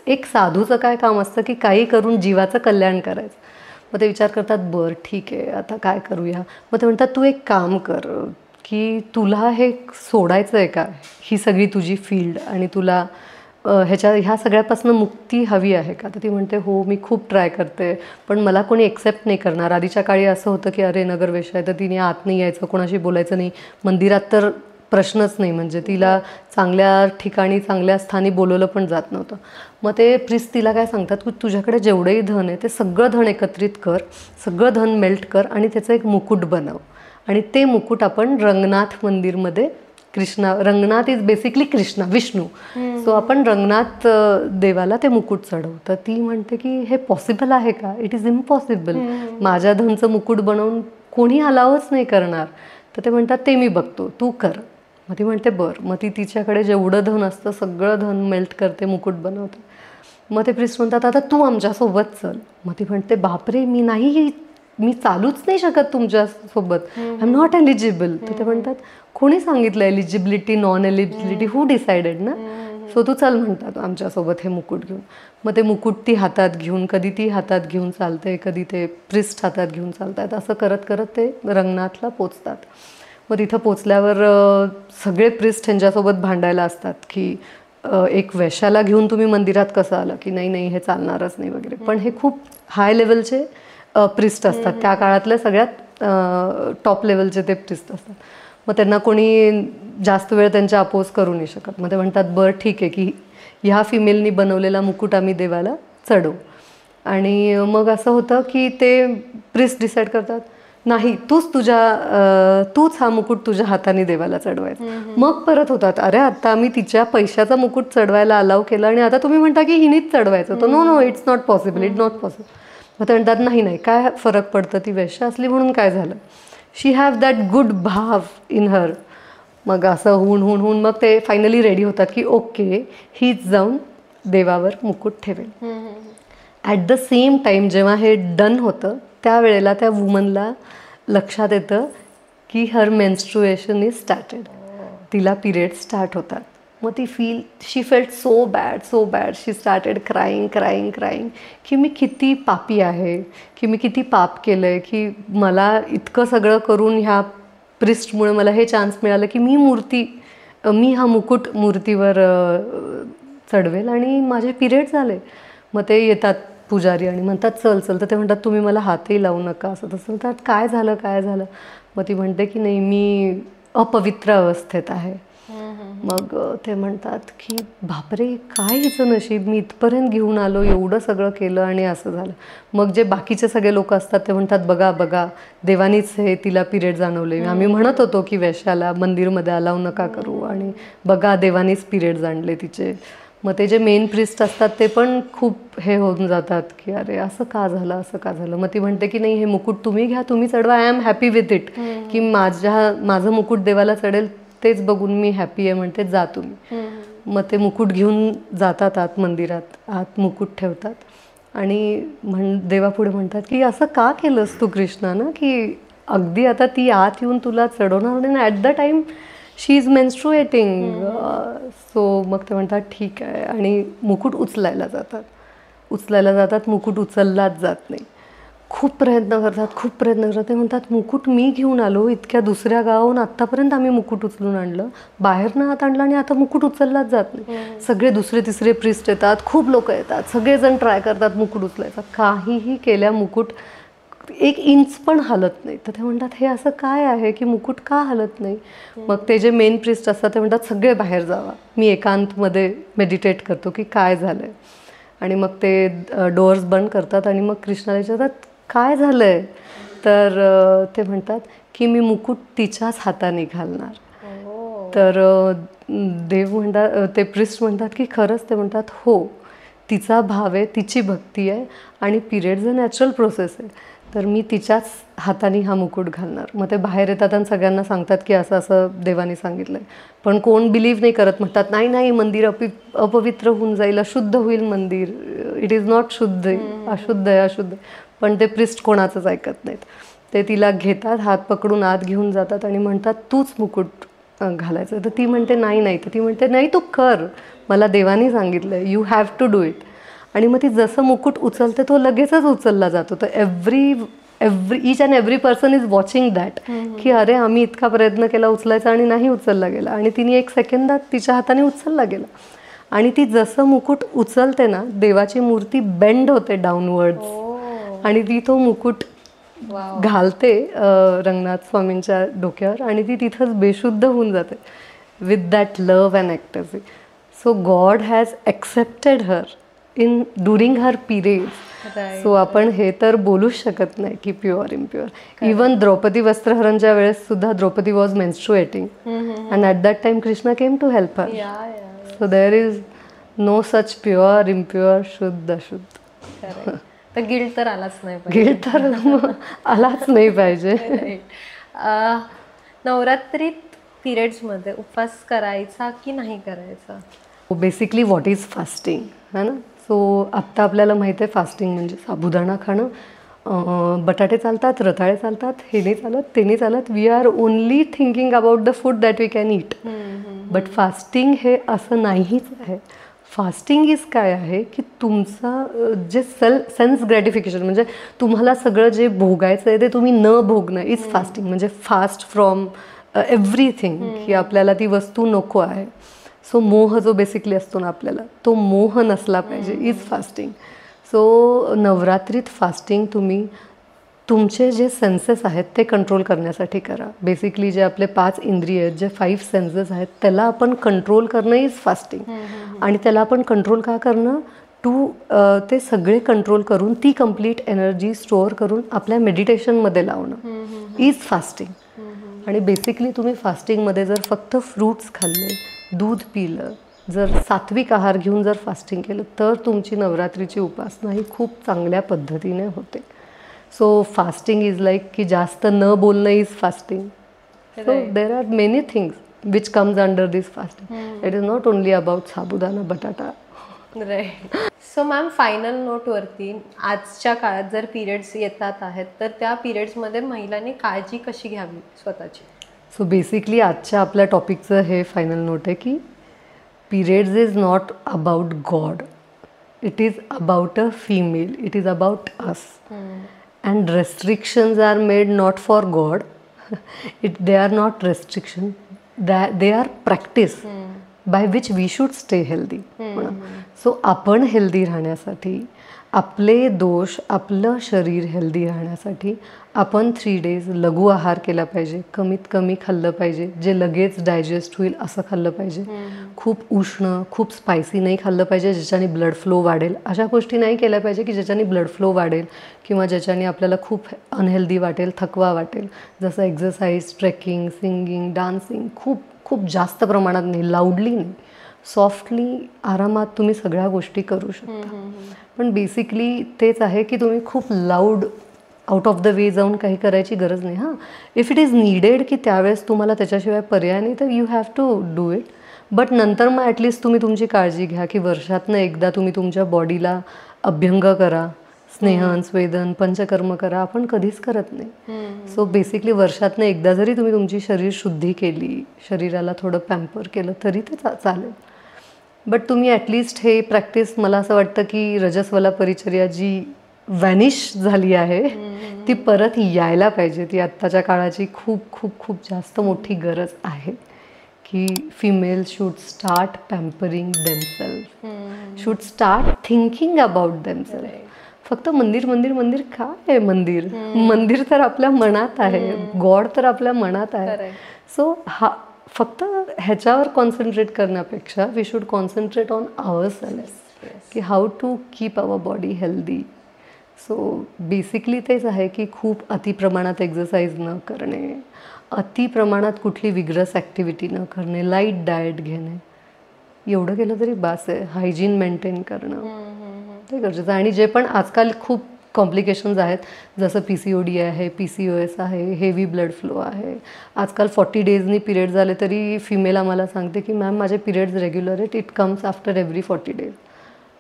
S2: एक साधूचं काय काम असतं की काही करून जीवाचं कल्याण करायचं. मग ते विचार करतात बरं ठीक आहे आता काय करूया. मग ते म्हणतात तू एक काम कर की तुला हे सोडायचं आहे का, ही सगळी तुझी फील्ड, आणि तुला ह्या सगळ्यापासून मुक्ती हवी आहे का. तर ती म्हणते हो मी खूप ट्राय करते, पण मला कोणी एक्सेप्ट नाही करणार. आधीच्या काळी असं होतं की अरे नगरवेश्या आहे तर तिने आत नाही यायचं, कोणाशी बोलायचं नाही, मंदिरात तर प्रश्नच नाही, म्हणजे तिला चांगल्या ठिकाणी चांगल्या स्थानी बोलवलं पण जात नव्हतं. मग ते प्रिस्ट तिला काय सांगतात की तुझ्याकडे जेवढंही धन आहे ते सगळं धन एकत्रित कर, सगळं धन मेल्ट कर आणि त्याचं एक मुकुट बनव, आणि ते मुकुट आपण रंगनाथ मंदिरमध्ये Ranganath is basically Krishna, Vishnu. So आपण रंगनाथ देवाला ते मुकुट चढवू. तर ती म्हणते की हे पॉसिबल आहे का, इट इज इम्पॉसिबल, माझ्या धनचं मुकुट बनवून कोणी अलावच नाही करणार. तर ते म्हणतात ते मी बघतो, तू कर. मग ती म्हणते बरं. मग ती तिच्याकडे जेवढं धन असतं सगळं धन मेल्ट करते, मुकुट बनवते. मग ते प्रिस्ट म्हणतात आता तू आमच्यासोबत चल. मग ती म्हणते बापरे मी चालूच नाही शकत तुमच्यासोबत, आय एम नॉट एलिजिबल. तर ते म्हणतात कोणी सांगितलं एलिजिबिलिटी नॉन एलिजिबिलिटी, हू डिसाइडेड ना. सो तू चल म्हणतात आमच्यासोबत हे मुकुट घेऊन. मग ते मुकुट ती हातात घेऊन, कधी ती हातात घेऊन चालते, कधी ते प्रिस्ट हातात घेऊन चालतात. असं करत करत ते रंगनाथला पोचतात. मग तिथं पोचल्यावर सगळे प्रिस्ट ह्यांच्यासोबत भांडायला असतात की एक वेश्याला घेऊन तुम्ही मंदिरात कसं आलं, की नाही नाही हे चालणारच नाही वगैरे. पण हे खूप हाय लेवलचे प्रिस्ट असतात, त्या काळातल्या सगळ्यात टॉप लेवलचे ते प्रिस्ट असतात. मग त्यांना कोणी जास्त वेळ त्यांच्या अपोज करू नाही शकत. मग ते म्हणतात बरं ठीक आहे की ह्या फिमेलनी बनवलेला मुकुट आम्ही देवाला चढवू. आणि मग असं होतं की ते प्रिस्ट डिसाईड करतात नाही तूच हा मुकुट तुझ्या हाताने देवाला चढवायचा. मग परत होतात अरे आता आम्ही तिच्या पैशाचा मुकुट चढवायला अलाव केला आणि आता तुम्ही म्हणता की हिनीच चढवायचं होतं. No it's not possible, it's not possible. मग ते म्हणतात नाही नाही काय फरक पडतं, ती वेश्या असली म्हणून काय झालं, शी हॅव दॅट गुड भाव इन हर. मग असं होऊन मग ते फायनली रेडी होतात की ओके हीच जाऊन देवावर मुकुट ठेवेल. ॲट द सेम टाईम जेव्हा हे डन होतं त्यावेळेला त्या वुमनला लक्षात येतं की हर मेन्स्ट्रुएशन इज स्टार्टेड, तिला पिरियड स्टार्ट होतात. मग ती शी फेल्ट सो बॅड, शी स्टार्टेड क्राईंग की मी किती पापी आहे, की मी किती पाप केलं आहे, की मला इतकं सगळं करून ह्या प्रिस्टमुळे मला हे चान्स मिळालं की मी हा मुकुट मूर्तीवर चढवेल आणि माझे पिरियड झाले. मग ते येतात पुजारी आणि म्हणतात चल. तर ते म्हणतात तुम्ही मला हातही लावू नका असं तसं. म्हणतात काय झालं. मग ती म्हणते की नाही मी अपवित्र अवस्थेत आहे. मग ते म्हणतात की बापरे काय हिचं नशीब, मी इथपर्यंत घेऊन आलो, एवढं सगळं केलं आणि असं झालं. मग जे बाकीचे सगळे लोक असतात ते म्हणतात बघा देवानीच हे तिला पिरियड जाणवले, आम्ही म्हणत होतो की वेश्याला मंदिरमध्ये अलाव नका करू आणि बघा देवानीच पिरियड आणले तिचे. मग ते जे मेन प्रिस्ट असतात ते पण खूप हे होऊन जातात की अरे असं का झालं. मग ती म्हणते की नाही हे मुकुट तुम्ही घ्या, तुम्ही चढवा, I am happy with it, की माझं मुकुट देवाला चढेल तेच बघून मी हॅपी आहे. म्हणते जा तुम्ही. मग ते मुकुट घेऊन जातात मंदिरात, आत मुकुट ठेवतात आणि देवापुढे म्हणतात की असं का केलंस तू कृष्णा ना, की अगदी आता ती आत येऊन तुला चढवणार नाही. At the time she is menstruating. So मग ते म्हणतात ठीक आहे आणि मुकुट उचलायला जातात. मुकुट उचललाच जात नाही. खूप प्रयत्न करतात. ते म्हणतात मुकुट मी घेऊन आलो, इतक्या दुसऱ्या गावाहून आत्तापर्यंत आम्ही मुकुट उचलून आणलं, बाहेरनं आत आणलं आणि आता मुकुट उचललाच जात नाही. सगळे दुसरे तिसरे प्रिस्ट येतात, खूप लोक येतात, सगळेजण ट्राय करतात मुकुट उचलायचा, काहीही केल्या मुकुट 1 इंच पण हलत नाही. तर ते म्हणतात हे असं काय आहे की मुकुट का हलत नाही. मग ते जे मेन प्रिस्ट असतात ते म्हणतात सगळे बाहेर जावा, मी एकांतमध्ये मेडिटेट करतो की काय झालं आहे. आणि मग ते डोअर्स बंद करतात आणि मग कृष्णाला विचारतात काय झालं आहे. तर ते म्हणतात की मी मुकुट तिच्याच हाताने घालणार. तर देव म्हणतात, ते प्रिस्ट म्हणतात की खरंच. ते म्हणतात हो तिचा भाव आहे, तिची भक्ती आहे आणि पिरियड्स अ नॅचरल प्रोसेस आहे, तर मी तिच्याच हाताने हा मुकुट घालणार. मग ते बाहेर येतात आणि सगळ्यांना सांगतात की असं असं देवाने सांगितलं आहे. पण कोण बिलीव्ह नाही करत, म्हणतात नाही मंदिर अपवित्र होऊन जाईल, अशुद्ध होईल मंदिर, इट इज नॉट शुद्ध, अशुद्ध आहे. पण ते प्रिस्ट कोणाचंच ऐकत नाहीत. ते तिला घेतात, हात पकडून आत घेऊन जातात आणि म्हणतात तूच मुकुट घालायचं. तर ती म्हणते नाही. तर ती म्हणते नाही तू कर, मला देवाने सांगितलं आहे, you have to do it. आणि मग ती जसं मुकुट उचलते तो लगेचच उचलला जातो. तर each and every person is watching that की अरे आम्ही इतका प्रयत्न केला उचलायचा आणि नाही उचलला गेला. आणि तिने 1 सेकंदात तिच्या हाताने उचलला गेला. आणि ती जसं मुकुट उचलते ना, देवाची मूर्ती बेंड होते डाऊनवर्ड्स आणि ती तो मुकुट घालते रंगनाथ स्वामींच्या डोक्यावर आणि ती तिथंच बेशुद्ध होऊन जाते with that love and ecstasy. So God has accepted her during her periods. So आपण हे तर बोलूच शकत नाही की प्युअर इम्प्युअर. इवन द्रौपदी वस्त्रहरणच्या वेळेस सुद्धा Draupadi was menstruating and at that time Krishna came to help her. So there is no such pure impure, शुद्ध अशुद्ध.
S1: तर गिल्ट तर आलाच नाही
S2: पाहिजे.
S1: नवरात्रीत पिरियड्समध्ये उपवास करायचा की नाही करायचा?
S2: बेसिकली व्हॉट इज फास्टिंग है ना. सो आत्ता आपल्याला माहिती आहे फास्टिंग म्हणजे साबुदाणा खाणं, बटाटे चालतात, रताळे चालतात, हे नाही चालत, ते नाही चालत. We are only thinking about the food that we can eat. But fasting हे असं नाहीच आहे. फास्टिंग इज काय आहे की तुमचं जे सेन्स ग्रॅटिफिकेशन म्हणजे तुम्हाला सगळं जे भोगायचं आहे ते तुम्ही न भोगणं इज फास्टिंग. म्हणजे फास्ट फ्रॉम एव्हरीथिंग, की आपल्याला ती वस्तू नको आहे. सो मोह जो बेसिकली असतो ना आपल्याला, तो मोह नसला पाहिजे, इज फास्टिंग. सो नवरात्रीत फास्टिंग तुम्ही तुमचे जे सेन्सेस आहेत ते कंट्रोल करण्यासाठी करा. बेसिकली जे आपले 5 इंद्रिय आहेत, जे 5 सेन्सेस आहेत, त्याला आपण कंट्रोल करणं इज फास्टिंग. आणि त्याला आपण कंट्रोल का करणं, ते सगळे कंट्रोल करून ती कंप्लीट एनर्जी स्टोअर करून आपल्या मेडिटेशनमध्ये लावणं इज फास्टिंग. आणि बेसिकली तुम्ही फास्टिंगमध्ये जर फक्त फ्रूट्स खाल्ले, दूध पिलं, जर सात्विक आहार घेऊन जर फास्टिंग केलं, तर तुमची नवरात्रीची उपासना ही खूप चांगल्या पद्धतीने होते. सो फास्टिंग इज लाईक की जास्त न बोलणं is fasting. So there are many things which comes under this fasting. It is not only about sabudana batata.
S1: Right. So ma'am, final नोटवरती आजच्या काळात जर पिरियड्स येतात आहेत तर त्या पिरियड्समध्ये महिलांनी काळजी कशी घ्यावी स्वतःची?
S2: सो बेसिकली आजच्या आपल्या टॉपिकचं हे फायनल नोट आहे की periods is not about God, it is about a female, it is about us. And restrictions are made not for God. They are not restriction. They are practice by which we should stay healthy. So आपण हेल्दी राहण्यासाठी, आपले दोष, आपलं शरीर हेल्दी राहण्यासाठी आपण 3 days लघु आहार केला पाहिजे. कमीत कमी खाल्लं पाहिजे, जे लगेच डायजेस्ट होईल असं खाल्लं पाहिजे. खूप उष्ण, खूप स्पायसी नाही खाल्लं पाहिजे ज्याच्याने ब्लड फ्लो वाढेल. अशा गोष्टी नाही केल्या पाहिजे की ज्याच्याने ब्लड फ्लो वाढेल किंवा ज्याच्याने आपल्याला खूप अनहेल्दी वाटेल, थकवा वाटेल. जसं एक्झरसाईज, ट्रेकिंग, सिंगिंग, डान्सिंग खूप खूप जास्त प्रमाणात नाही, लाऊडली नाही, सॉफ्टली आरामात तुम्ही सगळ्या गोष्टी करू शकता. पण बेसिकली तेच आहे की तुम्ही खूप loud out of the way जाऊन काही करायची गरज नाही. हां, इफ इट इज नीडेड की त्यावेळेस तुम्हाला त्याच्याशिवाय पर्याय नाही तर you have to do it. But नंतर मग ॲटलिस्ट तुम्ही तुमची काळजी घ्या की वर्षातनं एकदा तुम्ही तुमच्या बॉडीला अभ्यंग करा, स्नेहन, स्वेदन, पंचकर्म करा. आपण कधीच करत नाही. सो बेसिकली वर्षातनं एकदा जरी तुम्ही तुमची शरीर शुद्धी केली, शरीराला थोडं पॅम्पर केलं तरी ते चालेल. बट तुम्ही ॲटलिस्ट हे प्रॅक्टिस, मला असं वाटतं की रजस्वला परिचर्या जी व्हॅनिश झाली आहे ती परत यायला पाहिजे. ती आत्ताच्या काळाची खूप खूप खूप जास्त मोठी गरज आहे की female should start pampering themselves, should start thinking about themselves. फक्त मंदिर मंदिर मंदिर काय आहे? मंदिर तर आपल्या मनात आहे, गॉड तर आपल्या मनात आहे. सो फक्त ह्याच्यावर कॉन्सन्ट्रेट करण्यापेक्षा we should concentrate on our self की how to keep our body healthy. So basically तेच आहे की खूप अतिप्रमाणात एक्झरसाईज न करणे, अतिप्रमाणात कुठली विग्रस ॲक्टिव्हिटी न करणे, लाईट डाएट घेणे, एवढं केलं तरी बास आहे. हायजीन मेंटेन करणं ते गरजेचं आहे. आणि जे पण आजकाल खूप कॉम्प्लिकेशन्स आहेत, जसं PCOD आहे, PCOS आहे, हेवी ब्लड फ्लो आहे. आजकाल 40 डेजनी पिरियड झाले तरी फिमेल आम्हाला सांगते की मॅम माझे पिरियड्स रेग्युलर आहेत, it comes after every 40 days.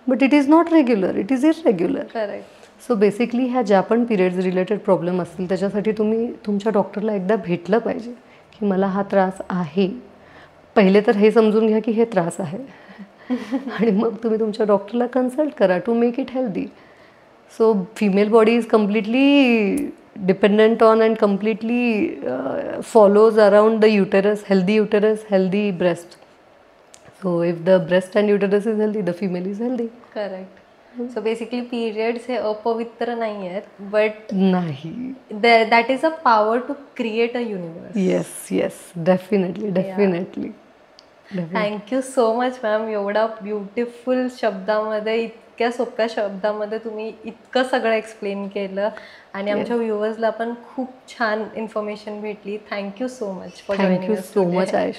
S2: But it is not regular, it is irregular.
S1: Correct.
S2: So basically ह्या ज्या पण पिरियड्स रिलेटेड प्रॉब्लेम असतील त्याच्यासाठी तुम्ही तुमच्या डॉक्टरला एकदा भेटलं पाहिजे की मला हा त्रास आहे. पहिले तर हे समजून घ्या की हे त्रास आहे आणि मग तुम्ही तुमच्या डॉक्टरला कन्सल्ट करा to make it healthy. So female body is completely dependent on and completely follows around the uterus, healthy breast. So if the breast and uterus is healthy, the female is healthy.
S1: Correct. So basically periods हे अपवित्र नाही आहेत, बट
S2: नाही,
S1: that is a power to create a universe.
S2: Yes, definitely.
S1: Thank you so much ma'am. एवढा ब्युटिफुल शब्दामध्ये, इतक्या सोप्या शब्दामध्ये तुम्ही इतकं सगळं एक्सप्लेन केलं आणि आमच्या व्ह्युअर्सला पण खूप छान इन्फॉर्मेशन भेटली. Thank you so much for joining us.
S2: Thank you so much आयश.